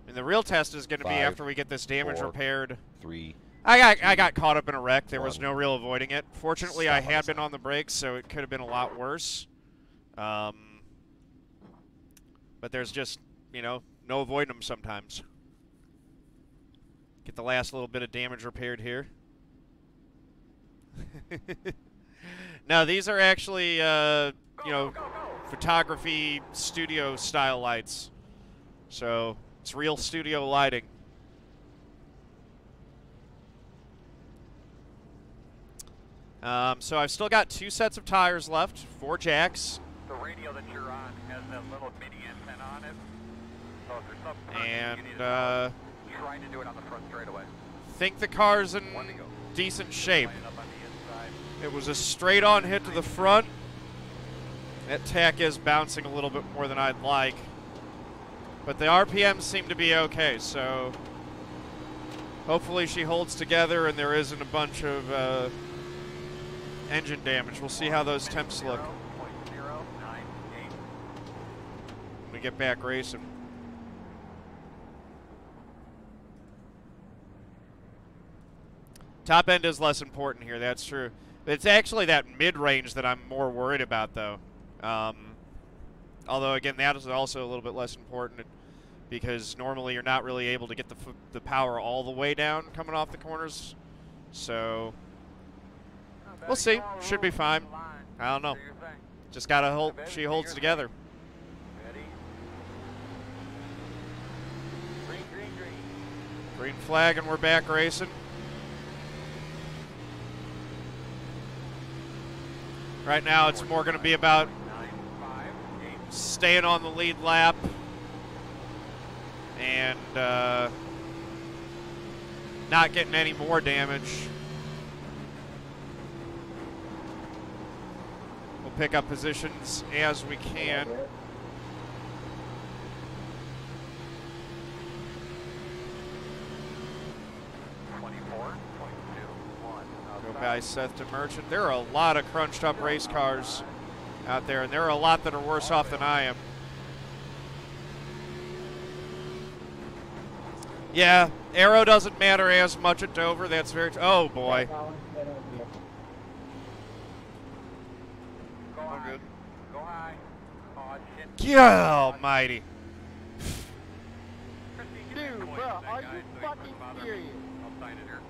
And the real test is going to be after we get this damage repaired. 3. I got caught up in a wreck. There was no real avoiding it. Fortunately, I had been on the brakes, so it could have been a lot worse. But there's just, you know, no avoiding them sometimes. Get the last little bit of damage repaired here. Now, these are actually, you know, photography studio style lights. So it's real studio lighting. So I've still got 2 sets of tires left, 4 jacks. The radio that you're on has that little mini antenna on it. So if there's something and you need to try to do it on the front straightaway. Think the car's in decent shape. It was a straight-on hit to the front. That tack is bouncing a little bit more than I'd like. But the RPMs seem to be okay, so hopefully she holds together and there isn't a bunch of engine damage. We'll see how those temps look when we get back racing. Top end is less important here, that's true. It's actually that mid-range that I'm more worried about, though. Although, again, that is also a little bit less important because normally you're not really able to get the power all the way down coming off the corners. So we'll see. Should be fine. I don't know. Just got to hold. She holds together. Green flag, and we're back racing. Right now, it's more going to be about staying on the lead lap and not getting any more damage. We'll pick up positions as we can. Go by Seth to Merchant. There are a lot of crunched up race cars out there, and there are a lot that are worse off than I am. Yeah, aero doesn't matter as much at Dover. That's very oh boy. Go good. Go high. Oh, shit. Yeah, almighty. Dude, bro, are you fucking serious? I'll sign it here.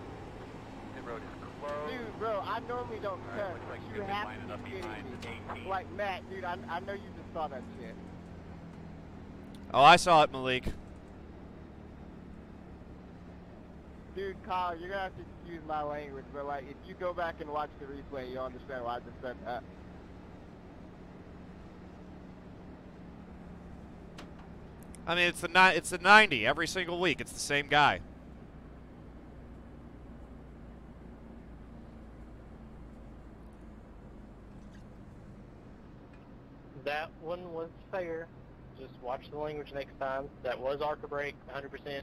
The road is closed. Dude, bro, I normally don't cuss, looks like but you're you have lining to up be kidding behind me. 18. Like, Matt, dude, I know you just saw that shit. Oh, I saw it, Malik. Dude, Kyle, you're gonna have to excuse my language, but like, if you go back and watch the replay, you'll understand why I just said that. I mean, it's the 90 every single week. It's the same guy. That one was fair. Just watch the language next time. That was ARCA brake, 100%.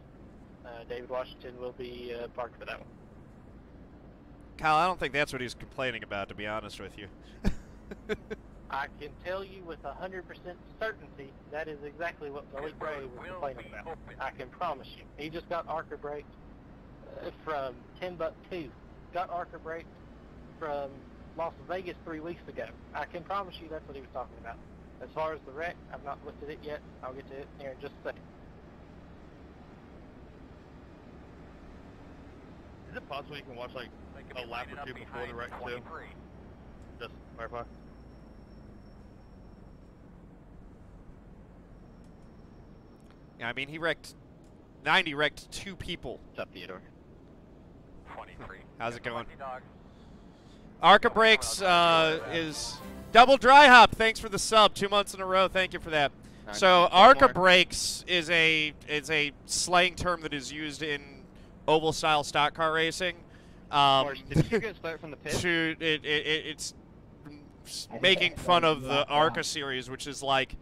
David Washington will be parked for that one. Kyle, I don't think that's what he's complaining about, to be honest with you. I can tell you with 100% certainty that is exactly what Malik Ray was complaining about. I can promise you. He just got ARCA braked from Timbuktu. Got ARCA braked from Las Vegas 3 weeks ago. I can promise you that's what he was talking about. As far as the wreck, I've not looked at it yet. I'll get to it here in just a second. Is it possible you can watch like a lap or two before the wreck too? Just clarify. Yeah, I mean, 90 wrecked 2 people. What's up, Theodore? 23. How's it going? ARCA Brakes is double dry hop. Thanks for the sub. 2 months in a row. Thank you for that. So ARCA Brakes is a slang term that is used in oval style stock car racing. Did you guys start from the pit? It's making fun of the ARCA series, which is like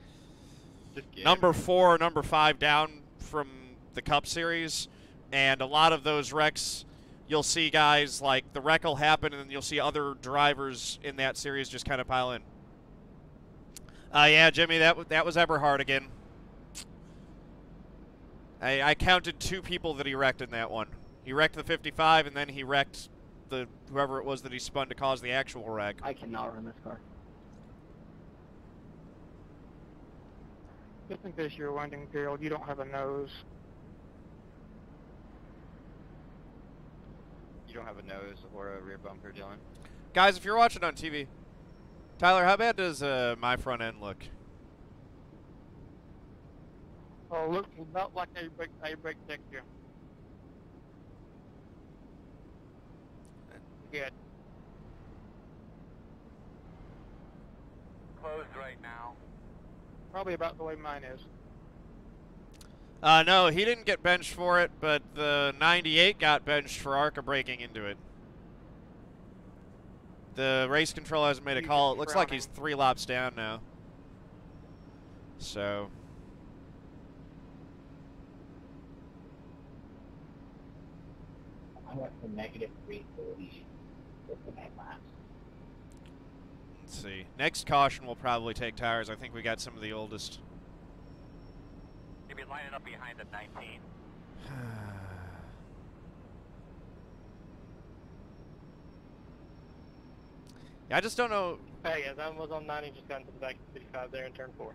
number 4 or number 5 down from the Cup Series, and a lot of those wrecks, you'll see guys like the wreck will happen, and then you'll see other drivers in that series just kind of pile in. Yeah, Jimmy, that was Eberhard again. I counted 2 people that he wrecked in that one. He wrecked the 55, and then he wrecked the whoever it was that he spun to cause the actual wreck. I cannot run this car. Just in case you're wondering, Gerald, you don't have a nose. You don't have a nose or a rear bumper, Dylan? Guys, if you're watching on TV, Tyler, how bad does my front end look? Oh, looks about like a brake texture. Good. Closed right now. Probably about the way mine is. No, he didn't get benched for it, but the 98 got benched for ARCA breaking into it. The race control hasn't made a call. It looks like he's 3 laps down now. So. I went from -340 with the 9 laps. Let's see. Next caution will probably take tires. I think we got some of the oldest. You'll be lining up behind the 19. Yeah, I just don't know. Hey, guys, I was on 90, just got into the back of 55 there in turn 4.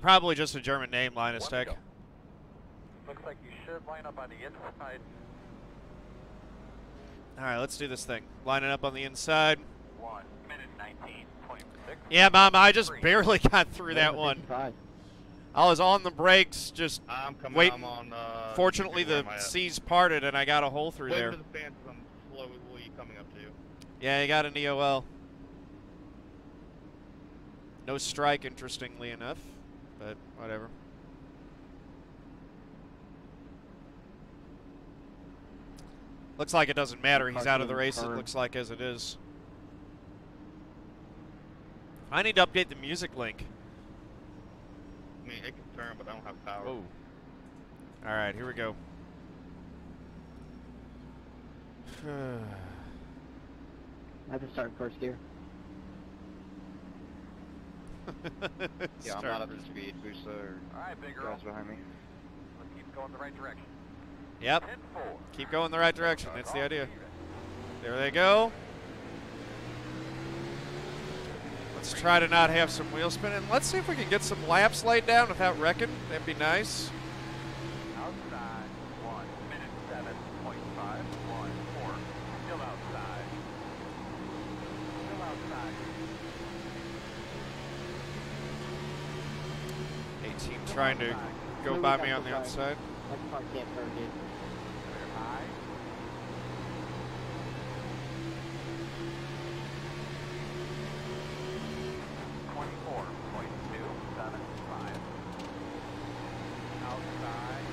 Probably just a German name, Linus Tech. Looks like you should line up on the inside. All right, let's do this thing. Lining up on the inside. 1 minute 19.6. Yeah, Mom, I just barely got through that one. I was on the brakes, just waiting. Fortunately, the C's parted, and I got a hole through there. To the fence, I'm slowly coming up to you. Yeah, you got an EOL. No strike, interestingly enough, but whatever. Looks like it doesn't matter. He's out of the race, it looks like, as it is. I need to update the music link. I mean, it can turn, but I don't have power. Oh. All right, here we go. I have to start in first gear. Yeah, I'm not up to speed. Bussa or Alright, big girl. guys behind me. Let's keep going the right direction. Yep. Keep going the right direction. That's the idea. There they go. Let's try to not have some wheel spin. And let's see if we can get some laps laid down without wrecking. That'd be nice. Outside. 1 minute 7.5. 1 4. Still outside. Still outside. 18 trying to go by me on the outside. That car can't turn, dude. High. 24.275. Outside.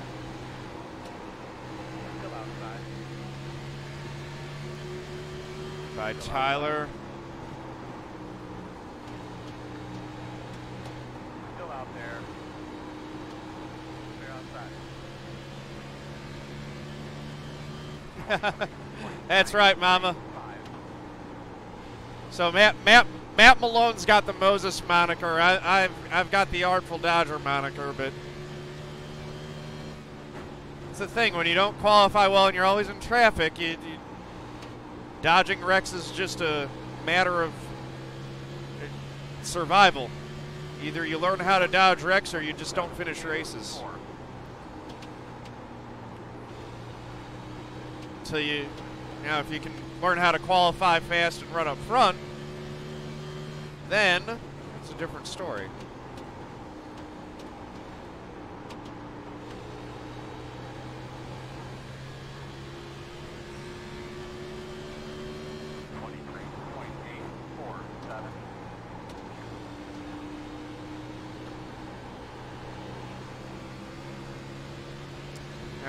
Still outside. By Tyler. Still out there. They're outside. That's right, Mama. So Matt Malone's got the Moses moniker. I've got the Artful Dodger moniker, but it's the thing, when you don't qualify well and you're always in traffic, dodging wrecks is just a matter of survival. Either you learn how to dodge wrecks or you just don't finish races. So if you can learn how to qualify fast and run up front, then it's a different story.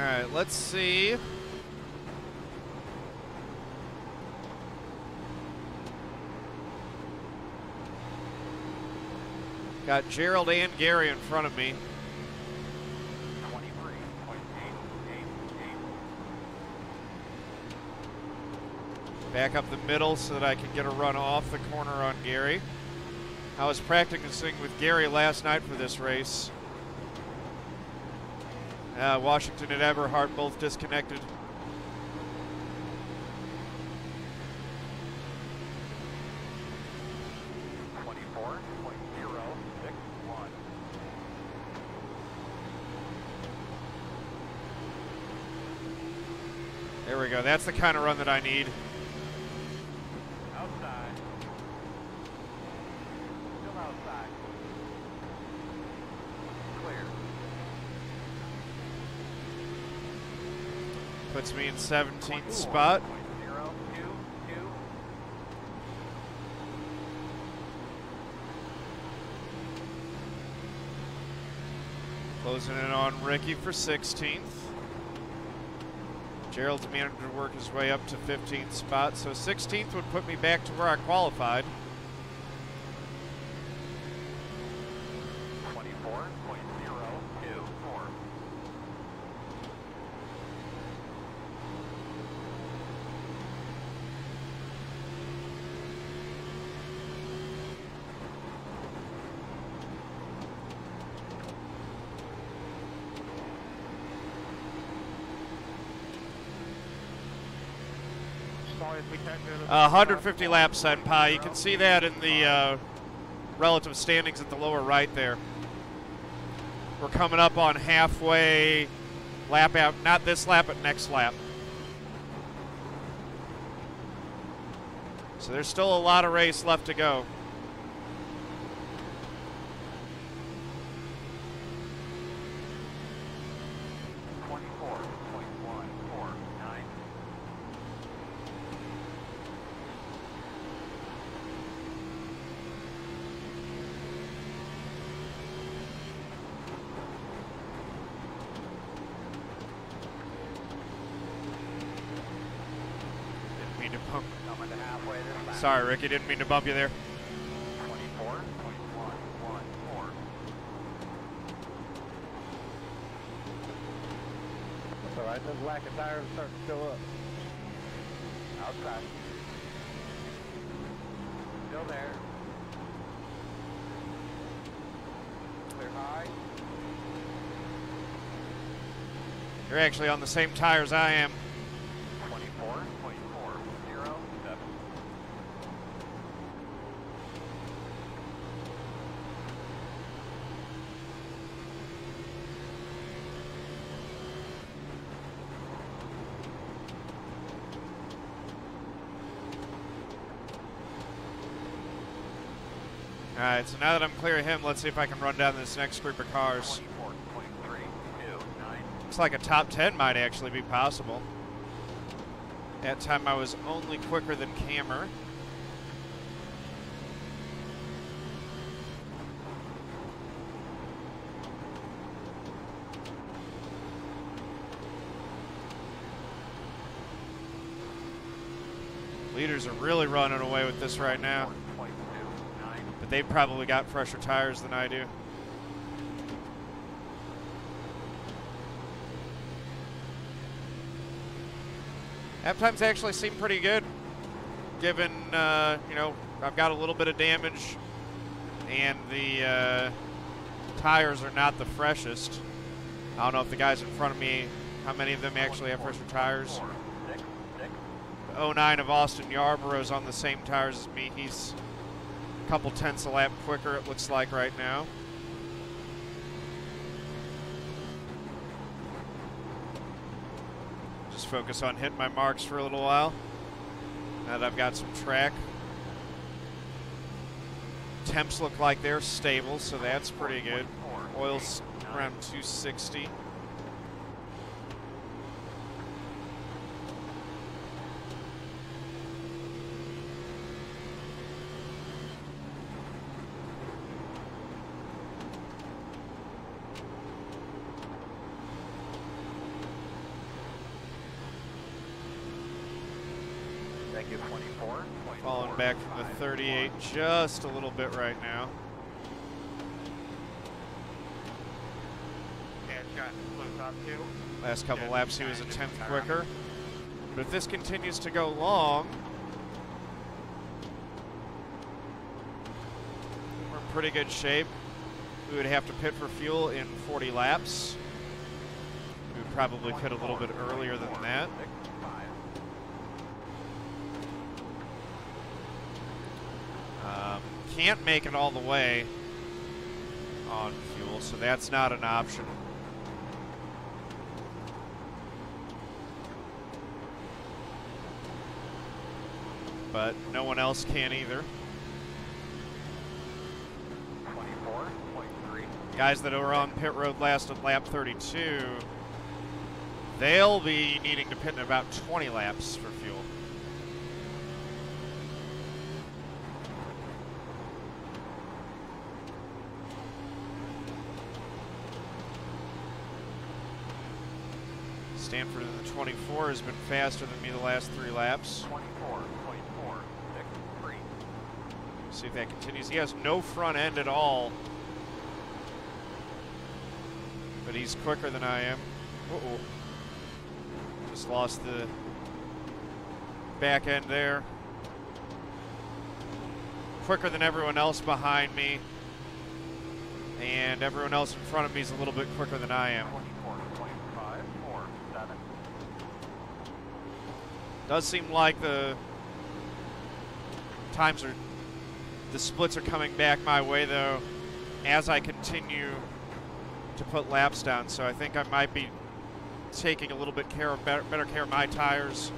right, let's see. Got Gerald and Gary in front of me. Back up the middle so that I can get a run off the corner on Gary. I was practicing with Gary last night for this race. Washington and Eberhart both disconnected. There we go. That's the kind of run that I need. Outside. Still outside. Clear. Puts me in 17th spot. 0.022. Closing in on Ricky for 16th. Gerald's managed to work his way up to 15th spot, so 16th would put me back to where I qualified. 24.024. Sorry if we can't do it. 150 laps, Senpai. You can see that in the relative standings at the lower right there. We're coming up on halfway lap out, not this lap, but next lap. So there's still a lot of race left to go. Sorry, Ricky, didn't mean to bump you there. 24.114. That's all right. Those lack of tires are starting to show up. Outside. Still there. Clear high. You're actually on the same tires I am. 24.407. All right, so now that I'm clear of him, let's see if I can run down this next group of cars. 24.329. Looks like a top 10 might actually be possible. That time I was only quicker than Kammer. Leaders are really running away with this right now. But they've probably got fresher tires than I do. Lap times actually seem pretty good, given, you know, I've got a little bit of damage and the tires are not the freshest. I don't know if the guys in front of me, how many of them actually have fresher tires. The 09 of Austin Yarbrough is on the same tires as me. He's a couple tenths a lap quicker, it looks like right now. Just focus on hitting my marks for a little while. Now that I've got some track. Temps look like they're stable, so that's pretty good. Oil's around 260. Falling back from the 38 just a little bit right now. Yeah, it's got blue top too. Last couple laps he was a 10th quicker. But if this continues to go long, we're in pretty good shape. We would have to pit for fuel in 40 laps. We would probably pit a little bit earlier than that. Can't make it all the way on fuel, so that's not an option. But no one else can either. 24.3. Guys that were on pit road last at lap 32, they'll be needing to pit in about 20 laps for fuel. Stanford in the 24 has been faster than me the last 3 laps. 24.463. See if that continues. He has no front end at all, but he's quicker than I am. Uh-oh. Just lost the back end there. Quicker than everyone else behind me, and everyone else in front of me is a little bit quicker than I am. Does seem like the splits are coming back my way though as I continue to put laps down, so I think I might be taking a little bit better care of my tires.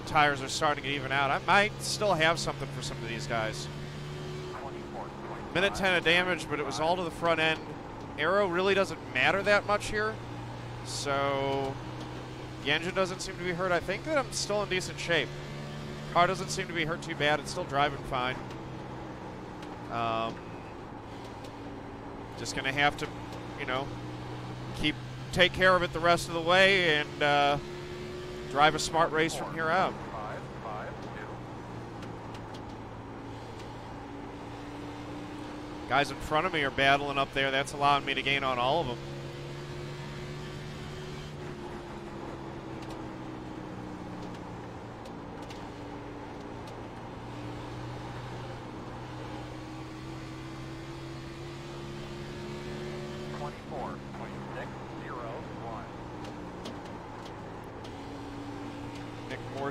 Tires are starting to even out. I might still have something for some of these guys. Minute 10 of damage, but it was all to the front end. Aero really doesn't matter that much here, so the engine doesn't seem to be hurt. I think that I'm still in decent shape. Car doesn't seem to be hurt too bad. It's still driving fine. Just gonna have to, you know, take care of it the rest of the way and drive a smart race from here out. Guys in front of me are battling up there. That's allowing me to gain on all of them.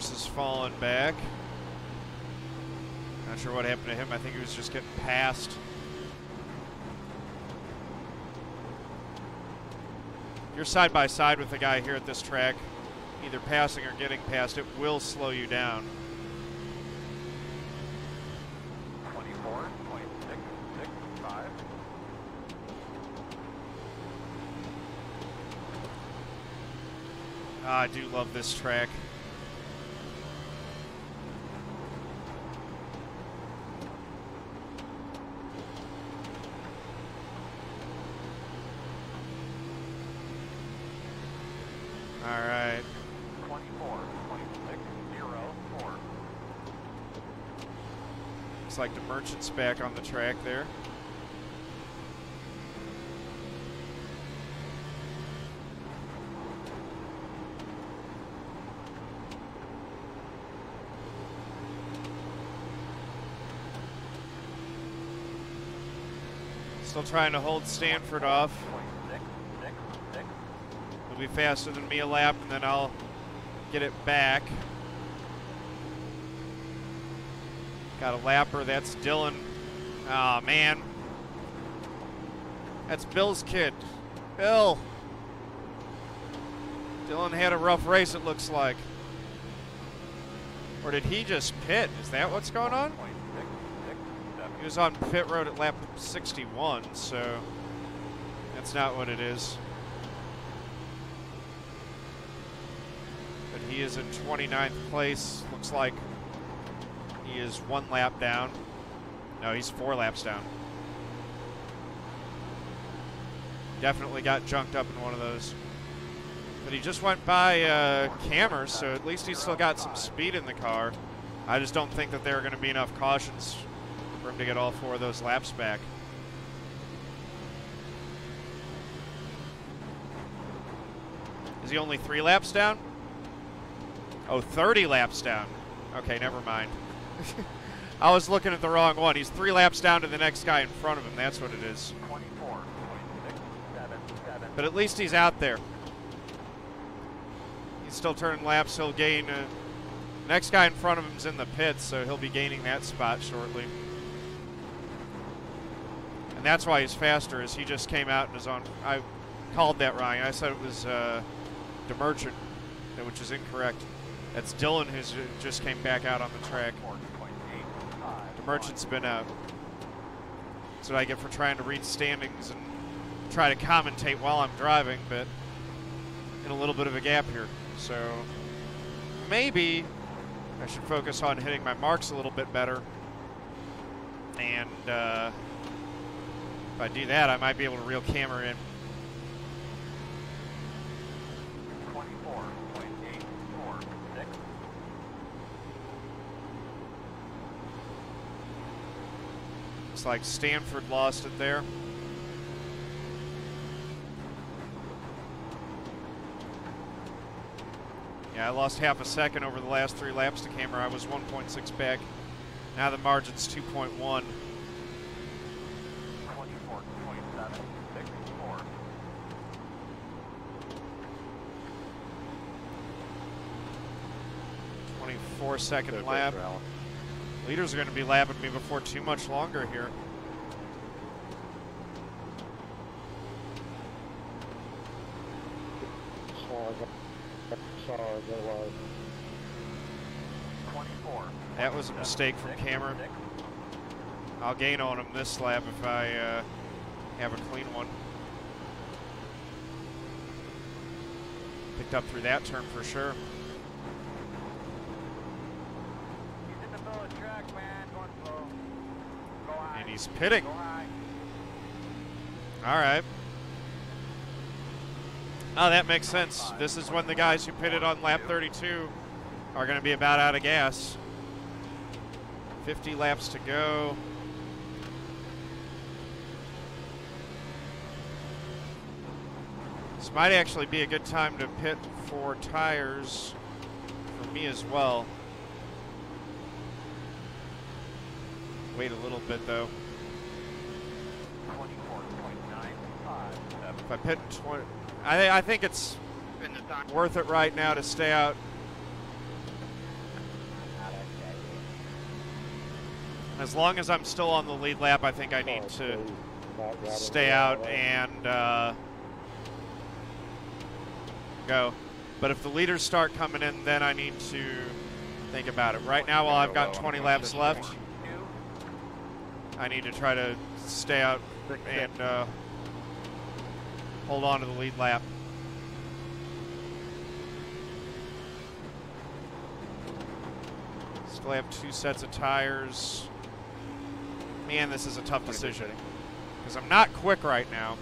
Is falling back. Not sure what happened to him. I think he was just getting passed. If you're side by side with the guy here at this track, either passing or getting passed, it will slow you down. 24.665. I do love this track. Looks like the Merchant's back on the track there. Still trying to hold Stanford off. He'll be faster than me a lap, and then I'll get it back. Got a lapper, that's Dylan. Oh man. That's Bill's kid. Bill. Dylan had a rough race, it looks like. Or did he just pit? Is that what's going on? He was on pit road at lap 61, so that's not what it is. But he is in 29th place. Looks like he is 1 lap down. No, he's 4 laps down. Definitely got junked up in one of those. But he just went by Kammer, so at least he's still got some speed in the car. I just don't think that there are going to be enough cautions for him to get all 4 of those laps back. Is he only 3 laps down? Oh, 30 laps down. Okay, never mind. I was looking at the wrong one. He's 3 laps down to the next guy in front of him. That's what it is. 24, 26, 7, 7. But at least he's out there. He's still turning laps. He'll gain. Next guy in front of him is in the pits, so he'll be gaining that spot shortly. And that's why he's faster, is he just came out and is on. I called that, Ryan. I said it was DeMerchant, which is incorrect. That's Dylan, who just came back out on the track. DeMerchant's been out. That's what I get for trying to read standings and try to commentate while I'm driving, but in a little bit of a gap here. So maybe I should focus on hitting my marks a little bit better. And if I do that, I might be able to reel Kammer in. 24.846. Looks like Stanford lost it there. Yeah, I lost half a second over the last 3 laps to Kammer. I was 1.6 back. Now the margin's 2.1. 24.764. Second lap. Leaders are going to be lapping me before too much longer here. That was a mistake from Kammer. I'll gain on him this lap if I have a clean one. Picked up through that turn for sure. And he's pitting. All right. Oh, that makes sense. This is when the guys who pitted on lap 32 are going to be about out of gas. 50 laps to go. This might actually be a good time to pit for tires for me as well. Wait a little bit though. 24.957. If I pit 20, I think it's worth it right now to stay out. As long as I'm still on the lead lap, I think I need to stay out and go. But if the leaders start coming in, then I need to think about it. Right now, while I've got 20 laps left, I need to try to stay out and hold on to the lead lap. Still have 2 sets of tires. Man, this is a tough decision because I'm not quick right now.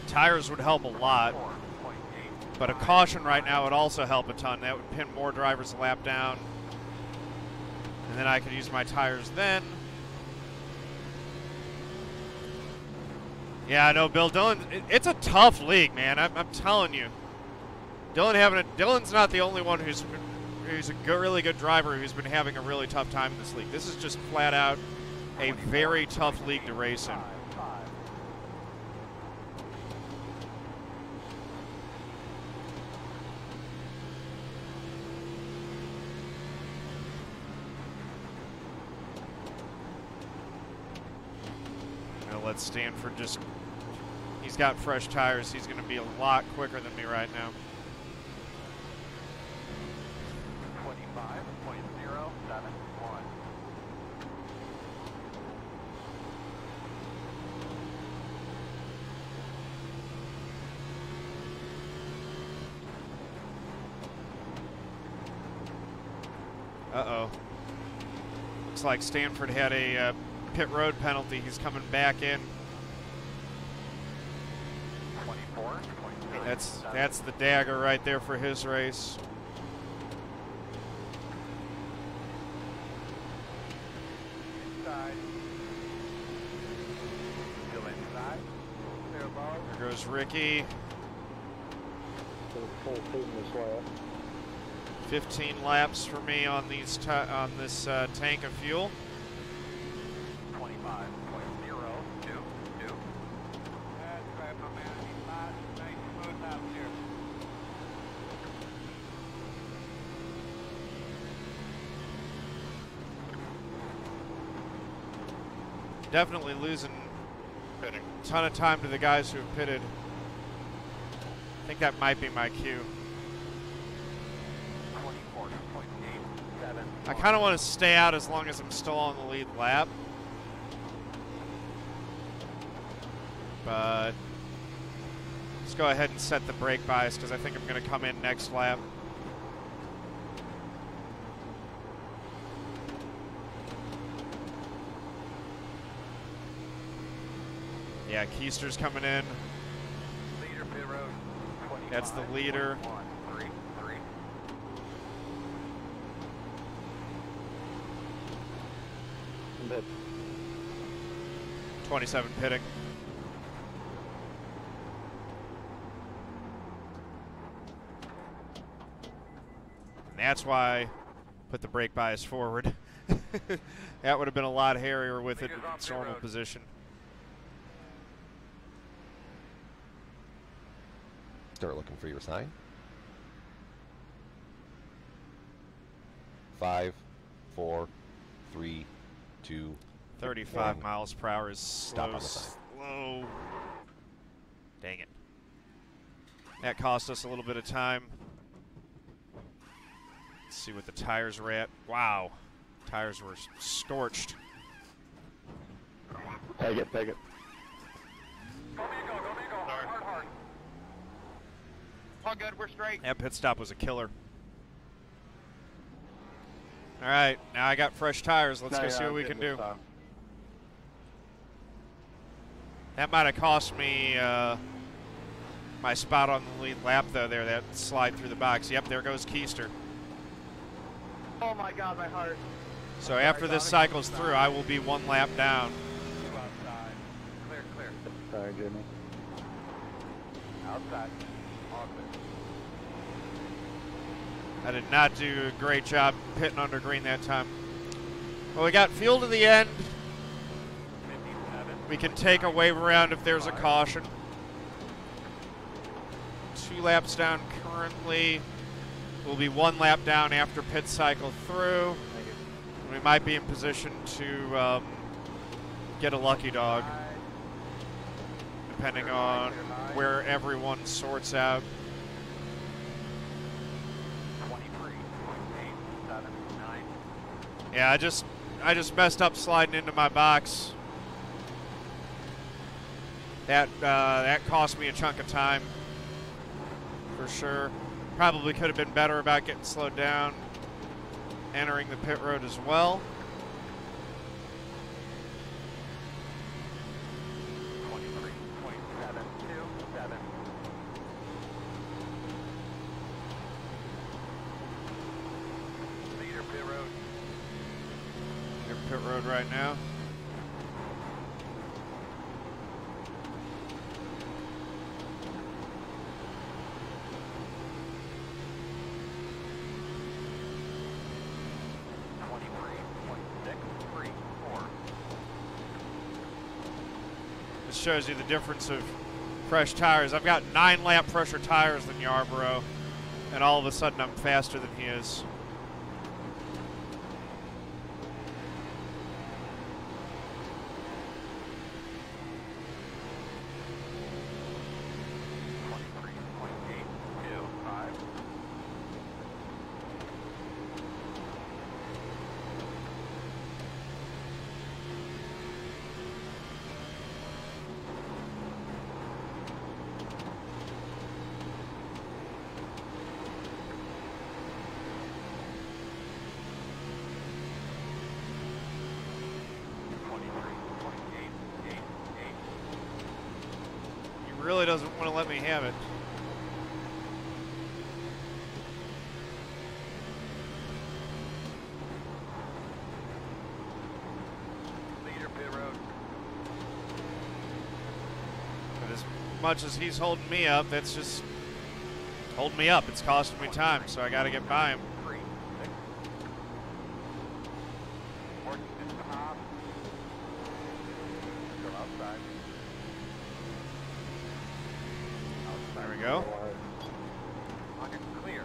Tires would help a lot, but a caution right now would also help a ton. That would pin more drivers a lap down. And then I could use my tires then. Yeah, I know, Bill. Dylan, it's a tough league, man. I'm telling you. Dylan's not the only one who's a really good driver who's been having a really tough time in this league. This is just flat out a very tough league to race in. Let Stanford just, he's got fresh tires. He's going to be a lot quicker than me right now. 25.071. Uh-oh. Looks like Stanford had a pit road penalty. He's coming back in. 24. That's the dagger right there for his race. goes Ricky. Full this lap. 15 laps for me on these on this tank of fuel. 25.022. That's right, my man. He's nice smooth out here. Definitely losing a ton of time to the guys who have pitted. I think that might be my cue. I kind of want to stay out as long as I'm still on the lead lap. But let's go ahead and set the brake bias because I think I'm going to come in next lap. Yeah, Keister's coming in. Leader pit road. That's the leader. 27 pitting. And that's why I put the brake bias forward. That would have been a lot hairier with it in its normal position. Start looking for your sign. 5, 4, 3, 2, 35 1. miles per hour is Stop slow. on the sign. Slow. Dang it. That cost us a little bit of time. Let's see what the tires were at. Wow. Tires were scorched. Take it, take it. Hard. All good, we're straight. That pit stop was a killer. All right, now I got fresh tires. Let's go see what we can do. That might have cost me my spot on the lead lap, though, there, that slide through the box. Yep, there goes Keister. Oh my God, my heart. So after this cycle's through, I will be 1 lap down. Clear. Sorry, Jimmy. Outside. I did not do a great job pitting under green that time. Well, we got fuel to the end. We can take a wave around if there's a caution. 2 laps down currently. We'll be 1 lap down after pit cycle through. We might be in position to get a lucky dog, depending on where everyone sorts out. 23.879. Yeah, I just messed up sliding into my box. That cost me a chunk of time, for sure. Probably could have been better about getting slowed down, entering the pit road as well. 23.727. Leader pit road. You're pit road right now. Shows you the difference of fresh tires. I've got 9 lap fresher tires than Yarbrough, and all of a sudden I'm faster than he is. Really doesn't want to let me have it. Leader pit road. as much as he's holding me up, that's just holding me up. It's costing me time, so I got to get by him. There we go. Clear.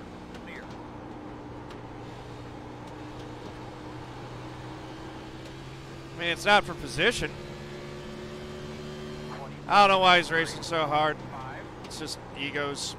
I mean, it's not for position. I don't know why he's racing so hard. It's just egos.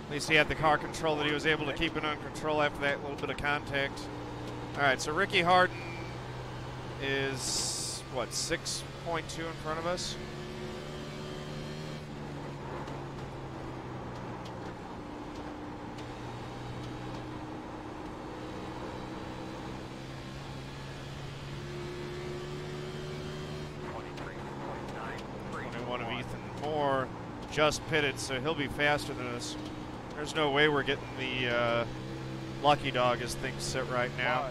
At least he had the car control that he was able to keep it under control after that little bit of contact. All right, so Ricky Hardin is, what, 6.2 in front of us? One of Ethan Moore just pitted, so he'll be faster than us. There's no way we're getting the lucky dog as things sit right now,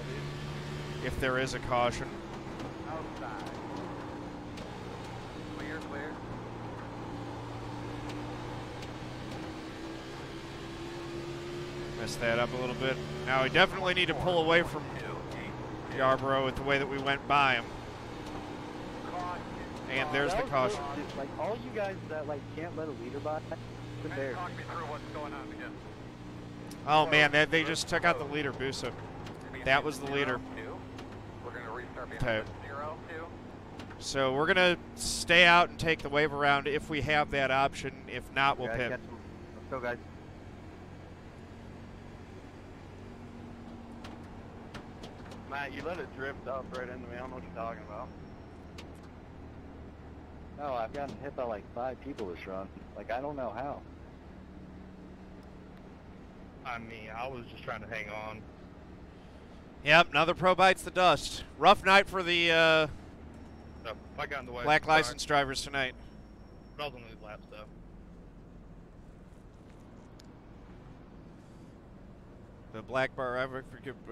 if there is a caution. Outside. Clear. Messed that up a little bit. Now we definitely need to pull away from Yarbrough with the way that we went by him. And there's the caution. Like, all you guys that, like, can't let a leader by, it's embarrassing. Talk me through what's going on again. Oh man, they just took out the leader, Bussa. That was the leader. We're going to restart Okay. 0-2. So we're gonna stay out and take the wave around if we have that option. If not, we'll pit. Let's go, guys. Matt, you let it drift up right into me. I don't know what you're talking about. No, I've gotten hit by like 5 people this run. Like, I don't know how. I mean, I was just trying to hang on. Yep, another pro bites the dust. Rough night for the So, if I got in the way, black license drivers tonight. But I was on these laps, though. The black bar,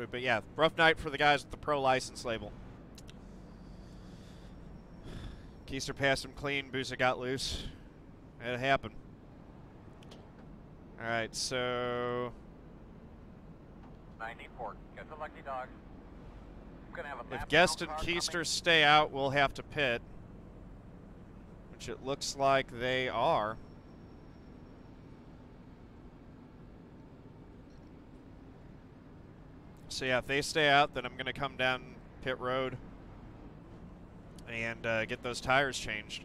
but yeah, rough night for the guys with the pro license label. Keister passed him clean. Bussa got loose. It happened. All right, so 94. Get the lucky dog. I'm gonna have a if lap Guest and down car Keister coming. stay out, we'll have to pit, which it looks like they are. So yeah, if they stay out, then I'm going to come down pit road and get those tires changed.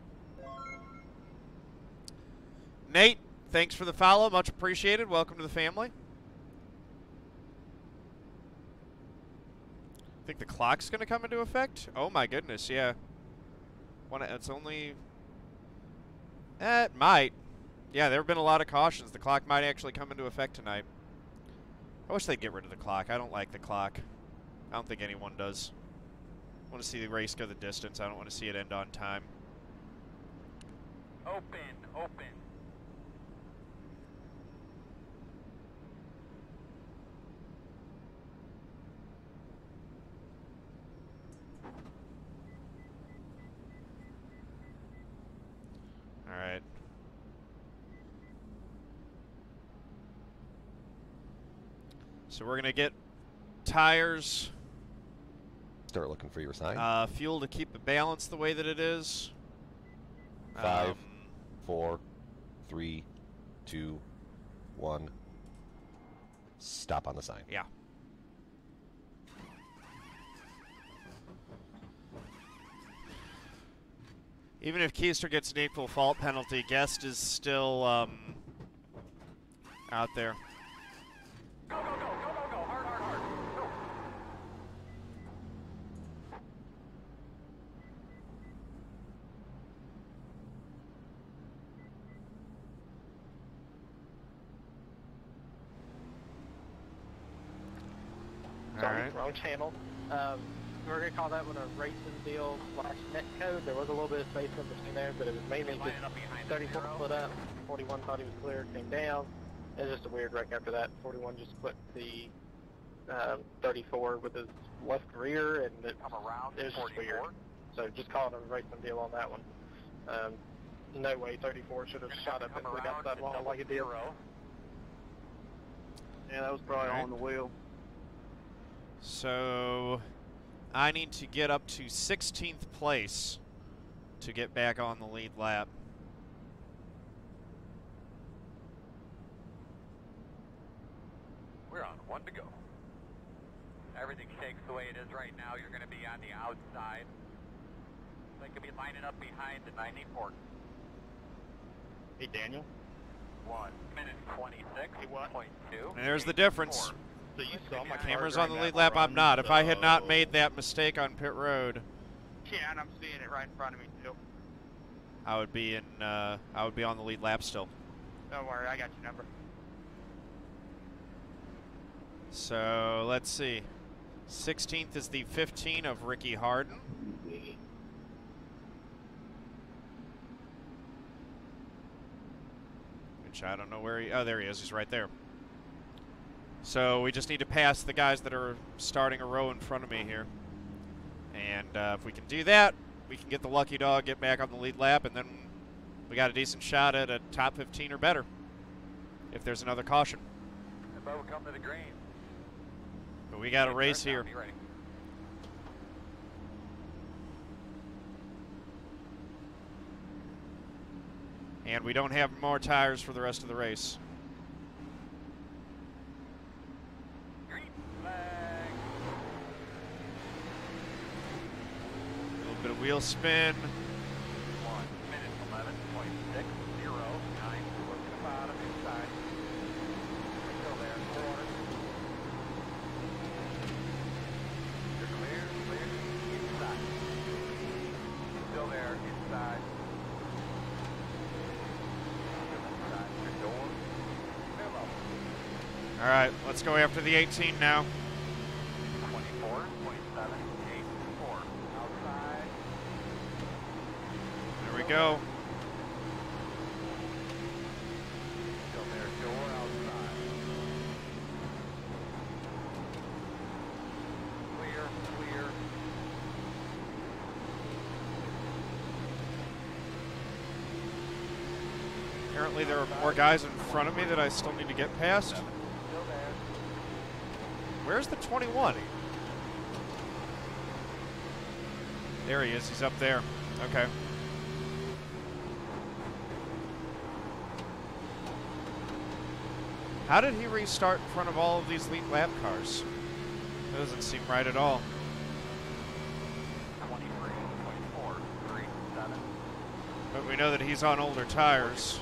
Nate, thanks for the follow. Much appreciated. Welcome to the family. I think the clock's going to come into effect. Oh my goodness, yeah. It's only... it might. Yeah, there have been a lot of cautions. The clock might actually come into effect tonight. I wish they'd get rid of the clock. I don't like the clock. I don't think anyone does. I want to see the race go the distance. I don't want to see it end on time. Open. All right. So we're going to get tires. Start looking for your sign. Fuel to keep it balanced the way that it is. 5, 4, 3, 2, 1. Stop on the sign. Yeah. Even if Keister gets an equal fault penalty, Guest is still out there. Go. Hard. Go. Sorry, wrong channel. we're going to call that one a racing deal / net code. There was a little bit of space in between there, but it was mainly just 34 split up. 41 thought he was clear, came down. It was just a weird wreck after that. 41 just split the 34 with his left rear, and it was just weird. So just calling a racing deal on that one. No way 34 should have shot up into the outside wall like it did. Yeah, that was probably on the wheel. So I need to get up to 16th place to get back on the lead lap. We're on 1 to go. Everything shakes the way it is right now. You're going to be on the outside. They could be lining up behind the 94. Hey, Daniel. 1 minute 26.2. And there's the difference. So you saw my Camera's on the lead lap. I'm not. If I had not made that mistake on pit road, Yeah, and I'm seeing it right in front of me too. I would be in. I would be on the lead lap still. Don't worry, I got your number. So let's see. 16th is the 15 of Ricky Hardin. Which I don't know where he... Oh, there he is. He's right there. So we just need to pass the guys that are starting a row in front of me here. And if we can do that, we can get the lucky dog, get back on the lead lap, and then we got a decent shot at a top 15 or better if there's another caution. But we'll come to the green. But we got a race here. Be ready. And we don't have more tires for the rest of the race. Green flag. A little bit of wheel spin. 1 minute 11.609. Look at the bottom inside. Still there. Quarter. You're clear. Inside. Still there. Inside. All right, let's go after the 18 now. 24, 27, 8, 4. Outside. There we go. Still there, door outside. Clear, clear. Apparently there are more guys in front of me that I still need to get past. Where's the 21? There he is. He's up there. Okay. How did he restart in front of all of these lead lap cars? That doesn't seem right at all. 23.437. But we know that he's on older tires.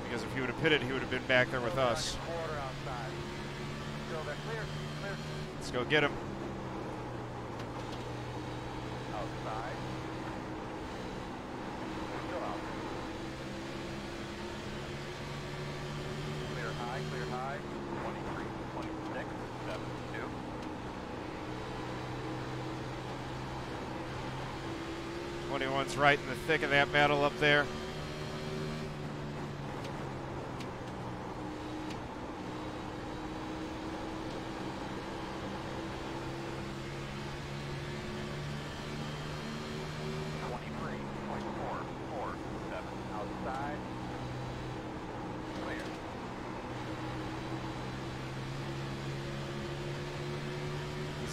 Because if he would have pitted, he would have been back there with us. Let's go get him. Outside. Still out. Clear high, 23, 26, 72. '21's right in the thick of that battle up there.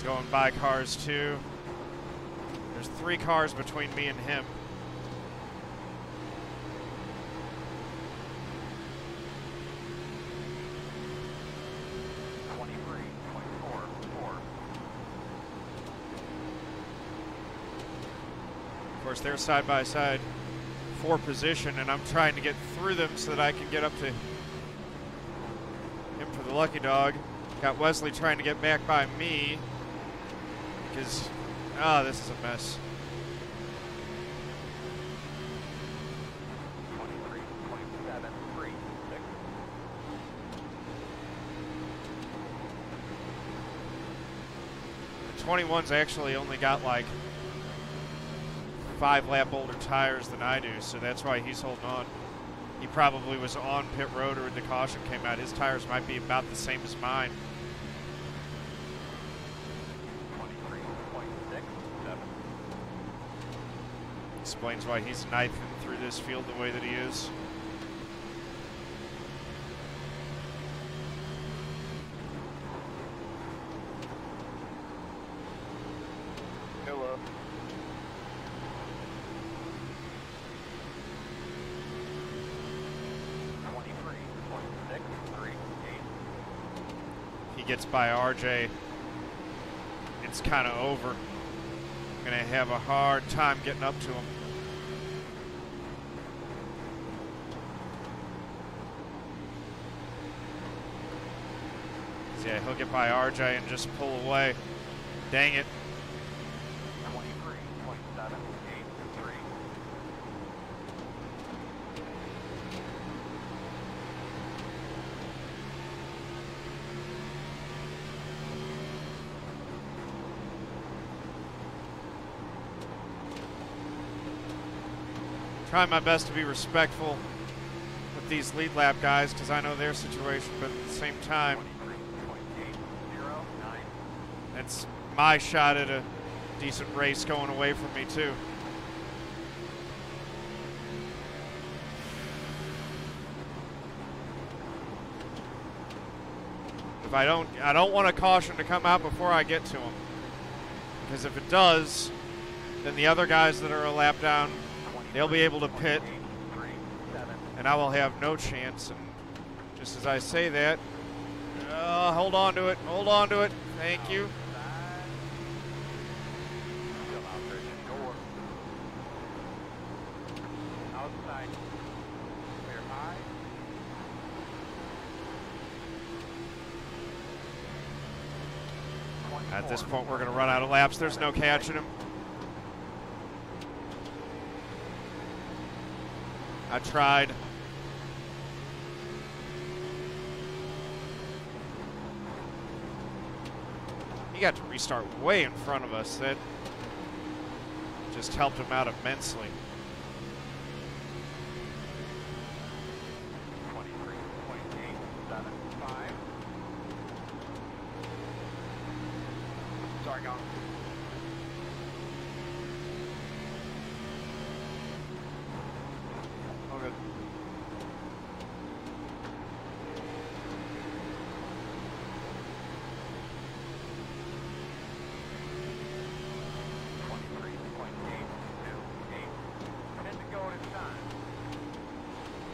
Going by cars too. There's 3 cars between me and him. Of course, they're side by side for position, and I'm trying to get through them so that I can get up to him for the lucky dog. Got Wesley trying to get back by me. Because, this is a mess. 23, 27, 3, 6. The 21's actually only got like 5 lap older tires than I do, so that's why he's holding on. He probably was on pit road or the caution came out. His tires might be about the same as mine. 23.67. Explains why he's knifing through this field the way that he is. Hello. He gets by RJ. It's kind of over. Gonna have a hard time getting up to him. Yeah, he'll get by RJ and just pull away. Dang it. 23.783. Trying my best to be respectful with these lead lap guys because I know their situation, but at the same time, it's my shot at a decent race going away from me too. If I don't want a caution to come out before I get to him, because if it does, then the other guys that are a lap down, they'll be able to pit, and I will have no chance. And just as I say that, hold on to it, hold on to it. Thank you. At this point, we're going to run out of laps. There's no catching him. I tried. He got to restart way in front of us. That just helped him out immensely. 23.875. Sorry, gone. Okay.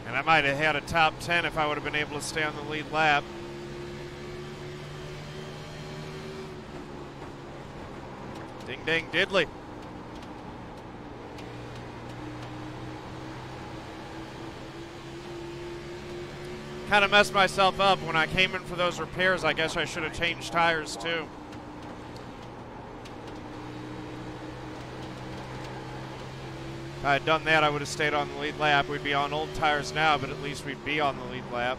And I might have had a top 10 if I would have been able to stay on the lead lap. Ding, ding, diddly. Kind of messed myself up when I came in for those repairs. I guess I should have changed tires too. If I had done that, I would have stayed on the lead lap. We'd be on old tires now, but at least we'd be on the lead lap.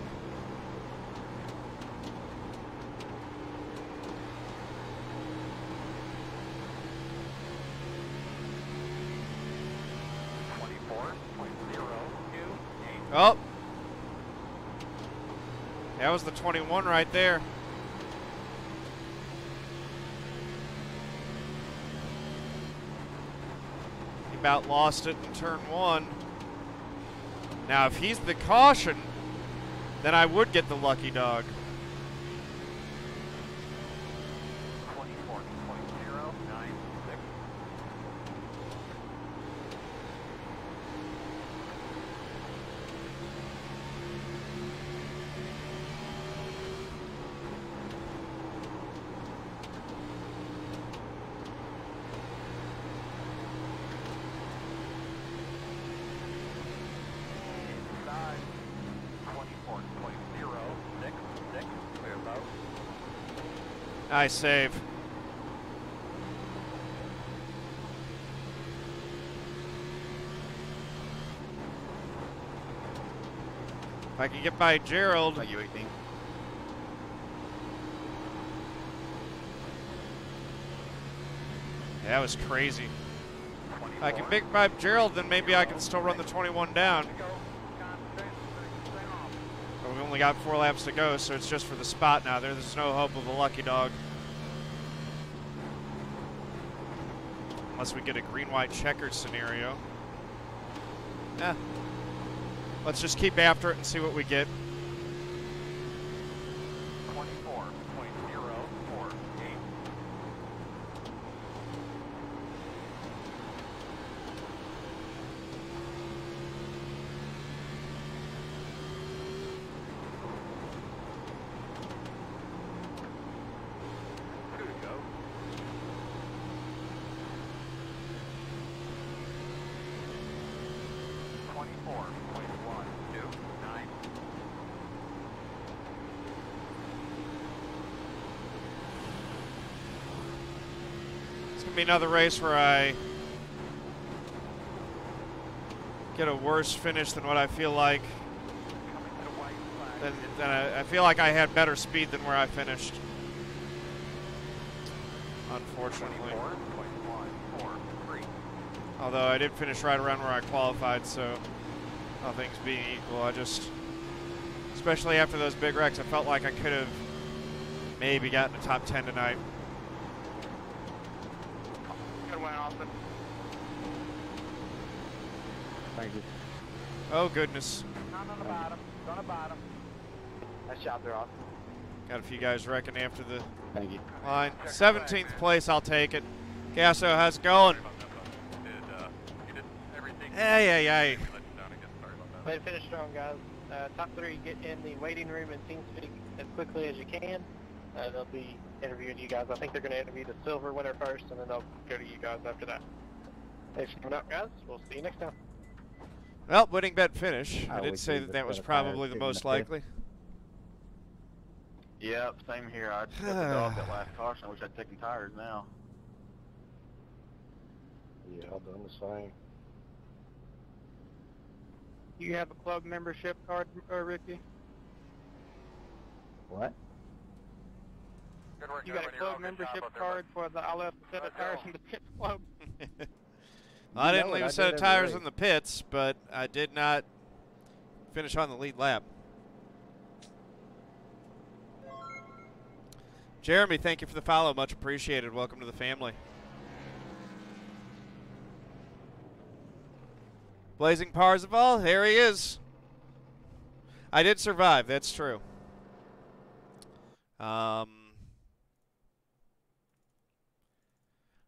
Oh, that was the 21 right there. He about lost it in turn 1. Now, if he's the caution, then I would get the lucky dog. 24.096. Nice save. If I can get by Gerald. Thank you, 18. That was crazy. I can pick by Gerald, then maybe I can still run the 21 down. But we've only got 4 laps to go, so it's just for the spot now. There's no hope of a lucky dog. Unless we get a green-white checkered scenario. Let's just keep after it and see what we get. 24.048. Be another race where I get a worse finish than what I feel like. Then I feel like I had better speed than where I finished. Unfortunately. Although I did finish right around where I qualified, so all things being equal, I just, especially after those big wrecks, I felt like I could have maybe gotten a top 10 tonight. Austin. Thank you. Oh, goodness. Not on the bottom. On the bottom. Nice job there, Austin. Got a few guys wrecking after the Thank you. line. 17th place, I'll take it. Gasso, how's it going? Hey. Way to finish strong, guys. Top 3, get in the waiting room and team speak as quickly as you can. They'll be interviewing you guys. I think they're going to interview the silver winner first, and then they'll go to you guys after that. Thanks for coming out, guys. We'll see you next time. Well, winning bet finish. I did say that was probably the most likely. Yep, same here. I just got the dog that last caution. I wish I'd taken tires now. Yeah, I've done the same. You have a club membership card, Ricky? What? You got a club membership card for the I left a set of tires in the pit club. I didn't leave a set of tires in the pits, but I did not finish on the lead lap. Jeremy, thank you for the follow. Much appreciated. Welcome to the family. Blazing Parzival, there he is. I did survive, that's true.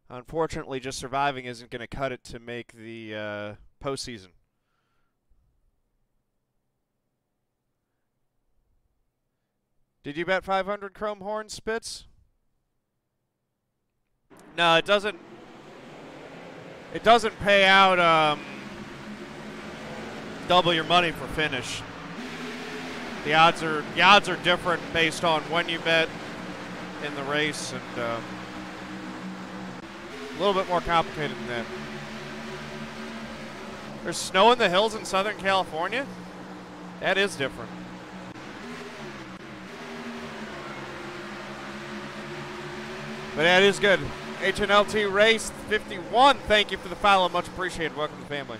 Unfortunately, just surviving isn't going to cut it to make the postseason. Did you bet 500 chrome horn Spitz? No, it doesn't. It doesn't pay out double your money for finish. The odds are different based on when you bet in the race, and a little bit more complicated than that. There's snow in the hills in Southern California? That is different. But that is good. HNLT Race 51, thank you for the follow. Much appreciated. Welcome to the family.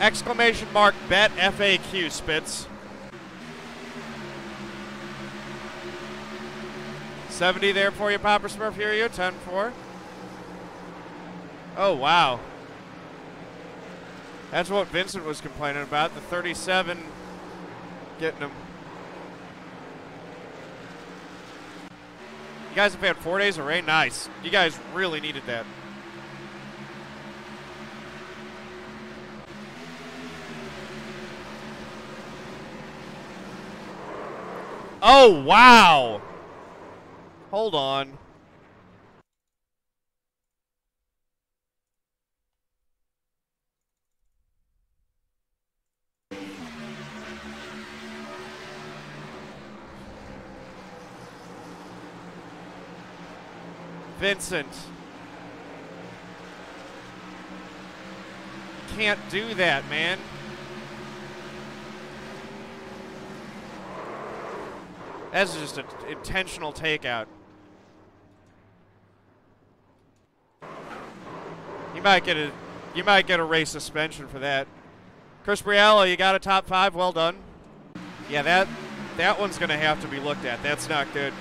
Exclamation mark bet FAQ, Spitz. 70 there for you, Popper Smurf. Hear you. 10-4. Oh, wow. That's what Vincent was complaining about. The 37 getting him. You guys have had 4 days of rain. Nice. You guys really needed that. Oh, wow. Hold on. Vincent. You can't do that, man. That's just an intentional takeout. might get a race suspension for that. Chris Briella, you got a top 5. Well done. Yeah, that one's going to have to be looked at. That's not good.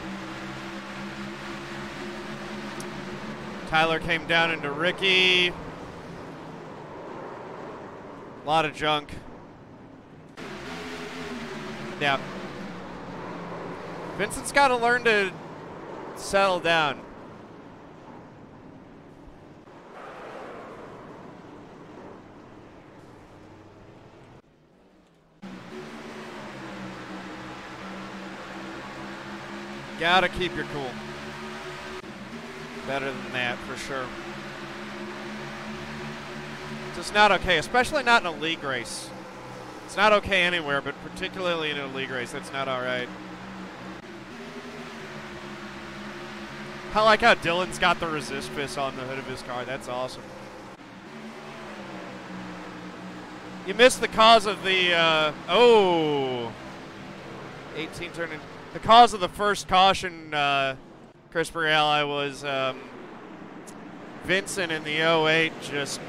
Tyler came down into Ricky. A lot of junk. Yeah. Vincent's got to learn to settle down. Gotta keep your cool. Better than that, for sure. It's just not okay, especially not in a league race. It's not okay anywhere, but particularly in a league race, that's not all right. I like how Dylan's got the resist fist on the hood of his car. That's awesome. You missed the cause of the, 18 turning. The cause of the first caution, Chris Briella, was Vincent in the 08 just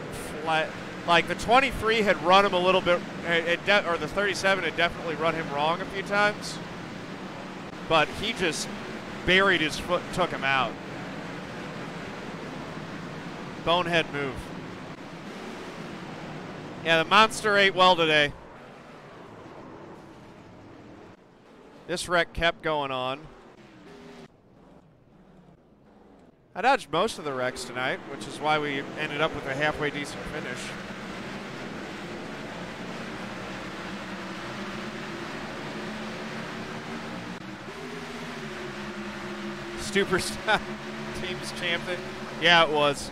flat. Like the 23 had run him a little bit, or the 37 had definitely run him wrong a few times. But he just buried his foot and took him out. Bonehead move. Yeah, the Monster ate well today. This wreck kept going on. I dodged most of the wrecks tonight, which is why we ended up with a halfway decent finish. Superstar Teams champion. Yeah, it was.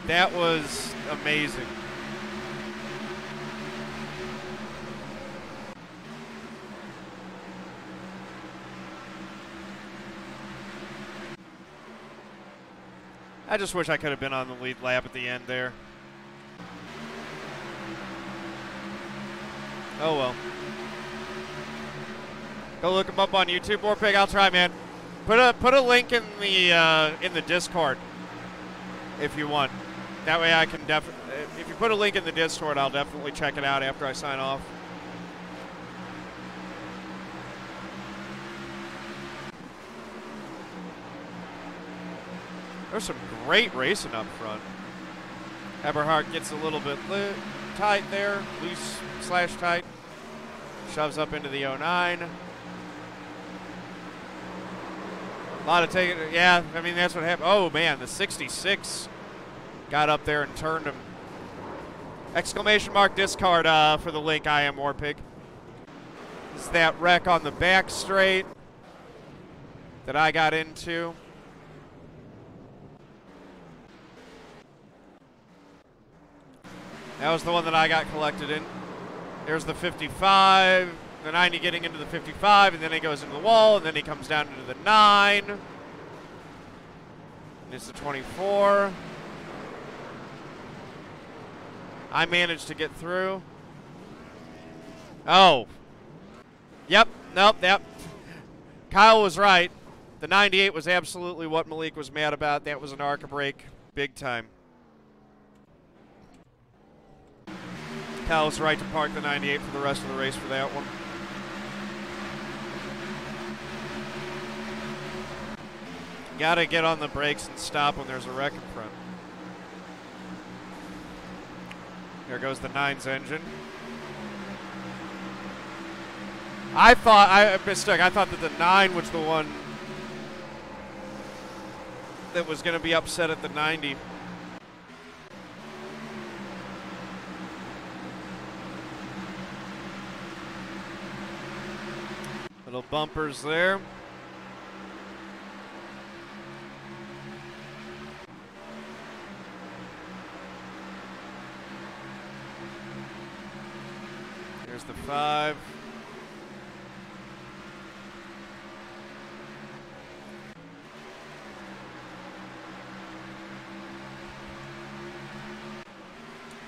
That was amazing. I just wish I could have been on the lead lap at the end there. Oh well. Go look him up on YouTube, Warpig. I'll try, man. Put a link in the Discord if you want. That way I can if you put a link in the Discord, I'll definitely check it out after I sign off. There's some great racing up front. Eberhardt gets a little bit tight there, loose / tight. Shoves up into the 09. A lot of taking, yeah, I mean, that's what happened. Oh, man, the 66 got up there and turned him. Exclamation mark discard for the link, I am Warpig. This is that wreck on the back straight that I got into. That was the one that I got collected in. There's the 55, the 90 getting into the 55, and then he goes into the wall, and then he comes down into the 9. And it's the 24. I managed to get through. Oh. Yep, nope, yep. Kyle was right. The 98 was absolutely what Malik was mad about. That was an ARCA break, big time. Kyle was right to park the 98 for the rest of the race for that one. Gotta get on the brakes and stop when there's a wreck in front. There goes the 9's engine. I mistook. I thought that the 9 was the one that was going to be upset at the 90. Little bumpers there. Here's the 5.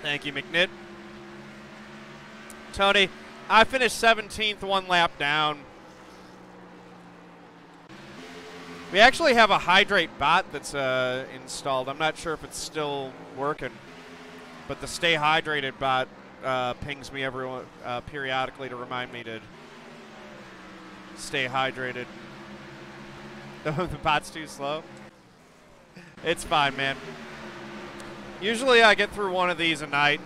Thank you, McNitt. Tony, I finished 17th, one lap down. We actually have a hydrate bot that's installed. I'm not sure if it's still working, but the Stay Hydrated bot pings me periodically to remind me to stay hydrated. The bot's too slow. It's fine, man. Usually I get through one of these a night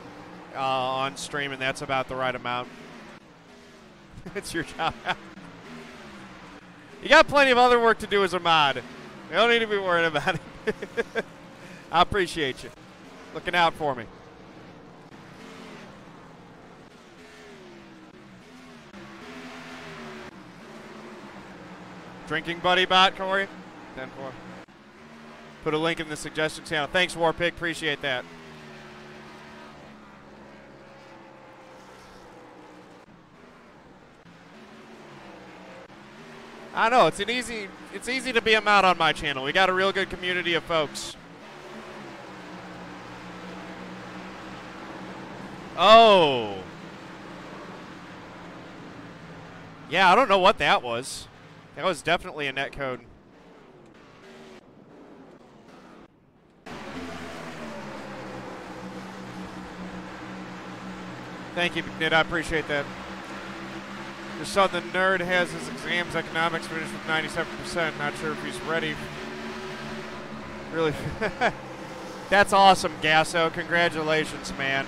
on stream, and that's about the right amount. It's your job. You got plenty of other work to do as a mod. You don't need to be worried about it. I appreciate you looking out for me. Drinking Buddy bot, Corey? 10-4. Put a link in the suggestion channel. Thanks, Warpig. Appreciate that. I know it's easy to be a mod on my channel. We got a real good community of folks. Oh. Yeah, I don't know what that was. That was definitely a netcode. Thank you, McNitt. I appreciate that. Just saw the nerd has his exams economics finished with 97%. Not sure if he's ready. Really? That's awesome, Gasso. Congratulations, man.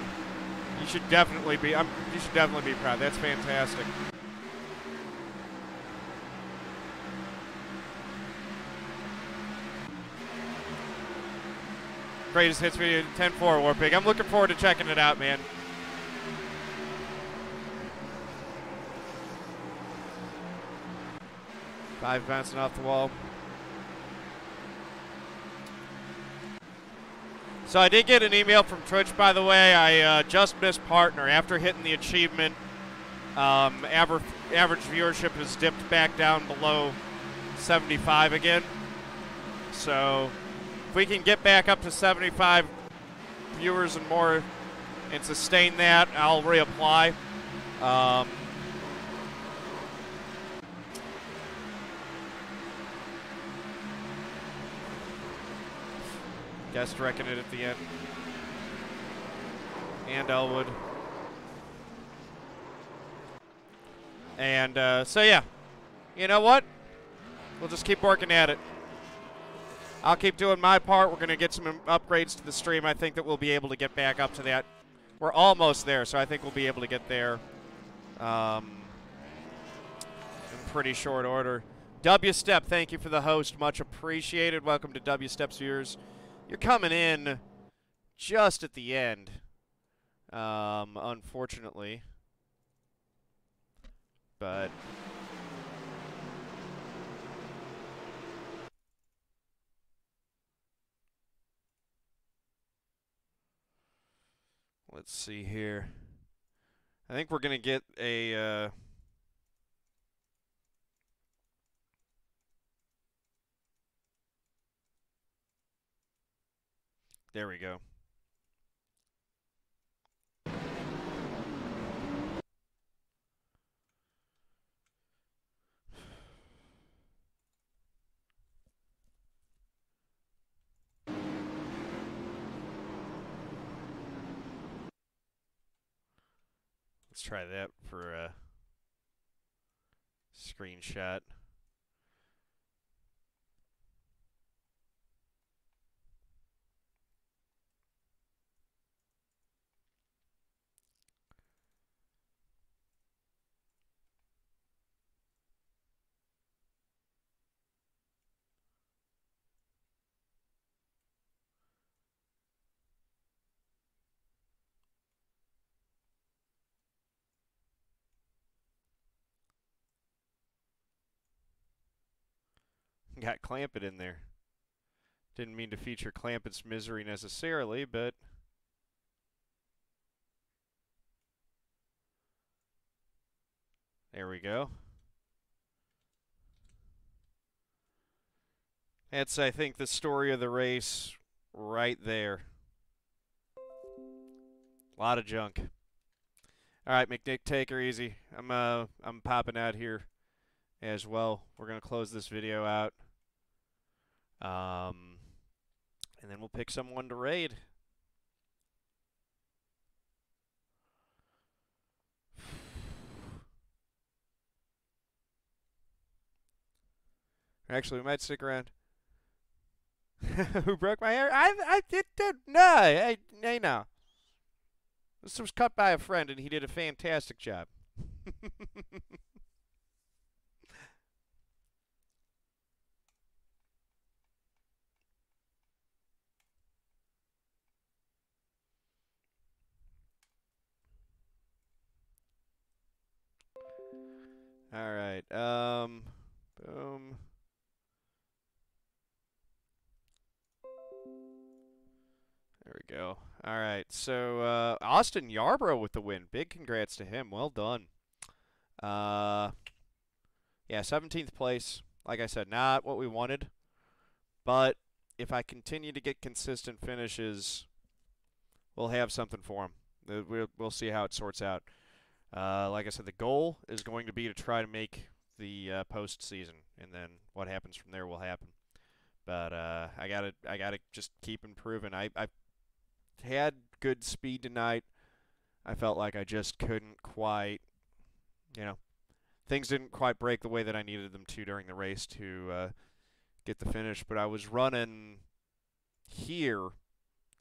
You should definitely be. You should definitely be proud. That's fantastic. Greatest hits video 10-4, Warpig. I'm looking forward to checking it out, man. Five bouncing off the wall. So I did get an email from Twitch, by the way. I just missed partner. After hitting the achievement, average viewership has dipped back down below 75 again. So if we can get back up to 75 viewers and more and sustain that, I'll reapply. Guest wrecking it at the end. And Elwood. And so yeah, you know what? We'll just keep working at it. I'll keep doing my part. We're going to get some upgrades to the stream. I think that we'll be able to get back up to that. We're almost there, so I think we'll be able to get there in pretty short order. W-Step, thank you for the host. Much appreciated. Welcome to W-Step's viewers. You're coming in just at the end, unfortunately. But let's see here. I think we're going to get a there we go. Let's try that for a screenshot. Got Clampett in there. Didn't mean to feature Clampett's misery necessarily, but there we go. That's, I think, the story of the race right there. A lot of junk. All right, McNick, take her easy. I'm popping out here as well. We're going to close this video out. And then we'll pick someone to raid. Actually, we might stick around. Who broke my hair? I did. No, hey, no. This was cut by a friend, and he did a fantastic job. All right. Boom. There we go. All right. So Austin Yarbrough with the win. Big congrats to him. Well done. Yeah, 17th place. Like I said, not what we wanted. But if I continue to get consistent finishes, we'll have something for him. We'll see how it sorts out. Like I said, the goal is going to be to try to make the postseason, and then what happens from there will happen. But I gotta just keep improving. I had good speed tonight. I felt like I just couldn't quite, things didn't quite break the way that I needed them to during the race to get the finish. But I was running here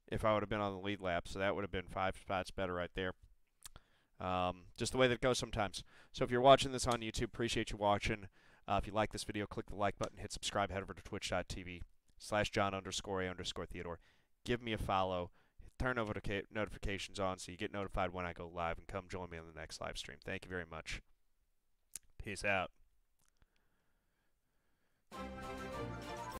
if I would have been on the lead lap, so that would have been 5 spots better right there. Just the way that it goes sometimes. So if you're watching this on YouTube, appreciate you watching. If you like this video, click the like button, hit subscribe, head over to twitch.tv/John_A_Theodore. Give me a follow. Turn notifications on so you get notified when I go live, and come join me on the next live stream. Thank you very much. Peace out.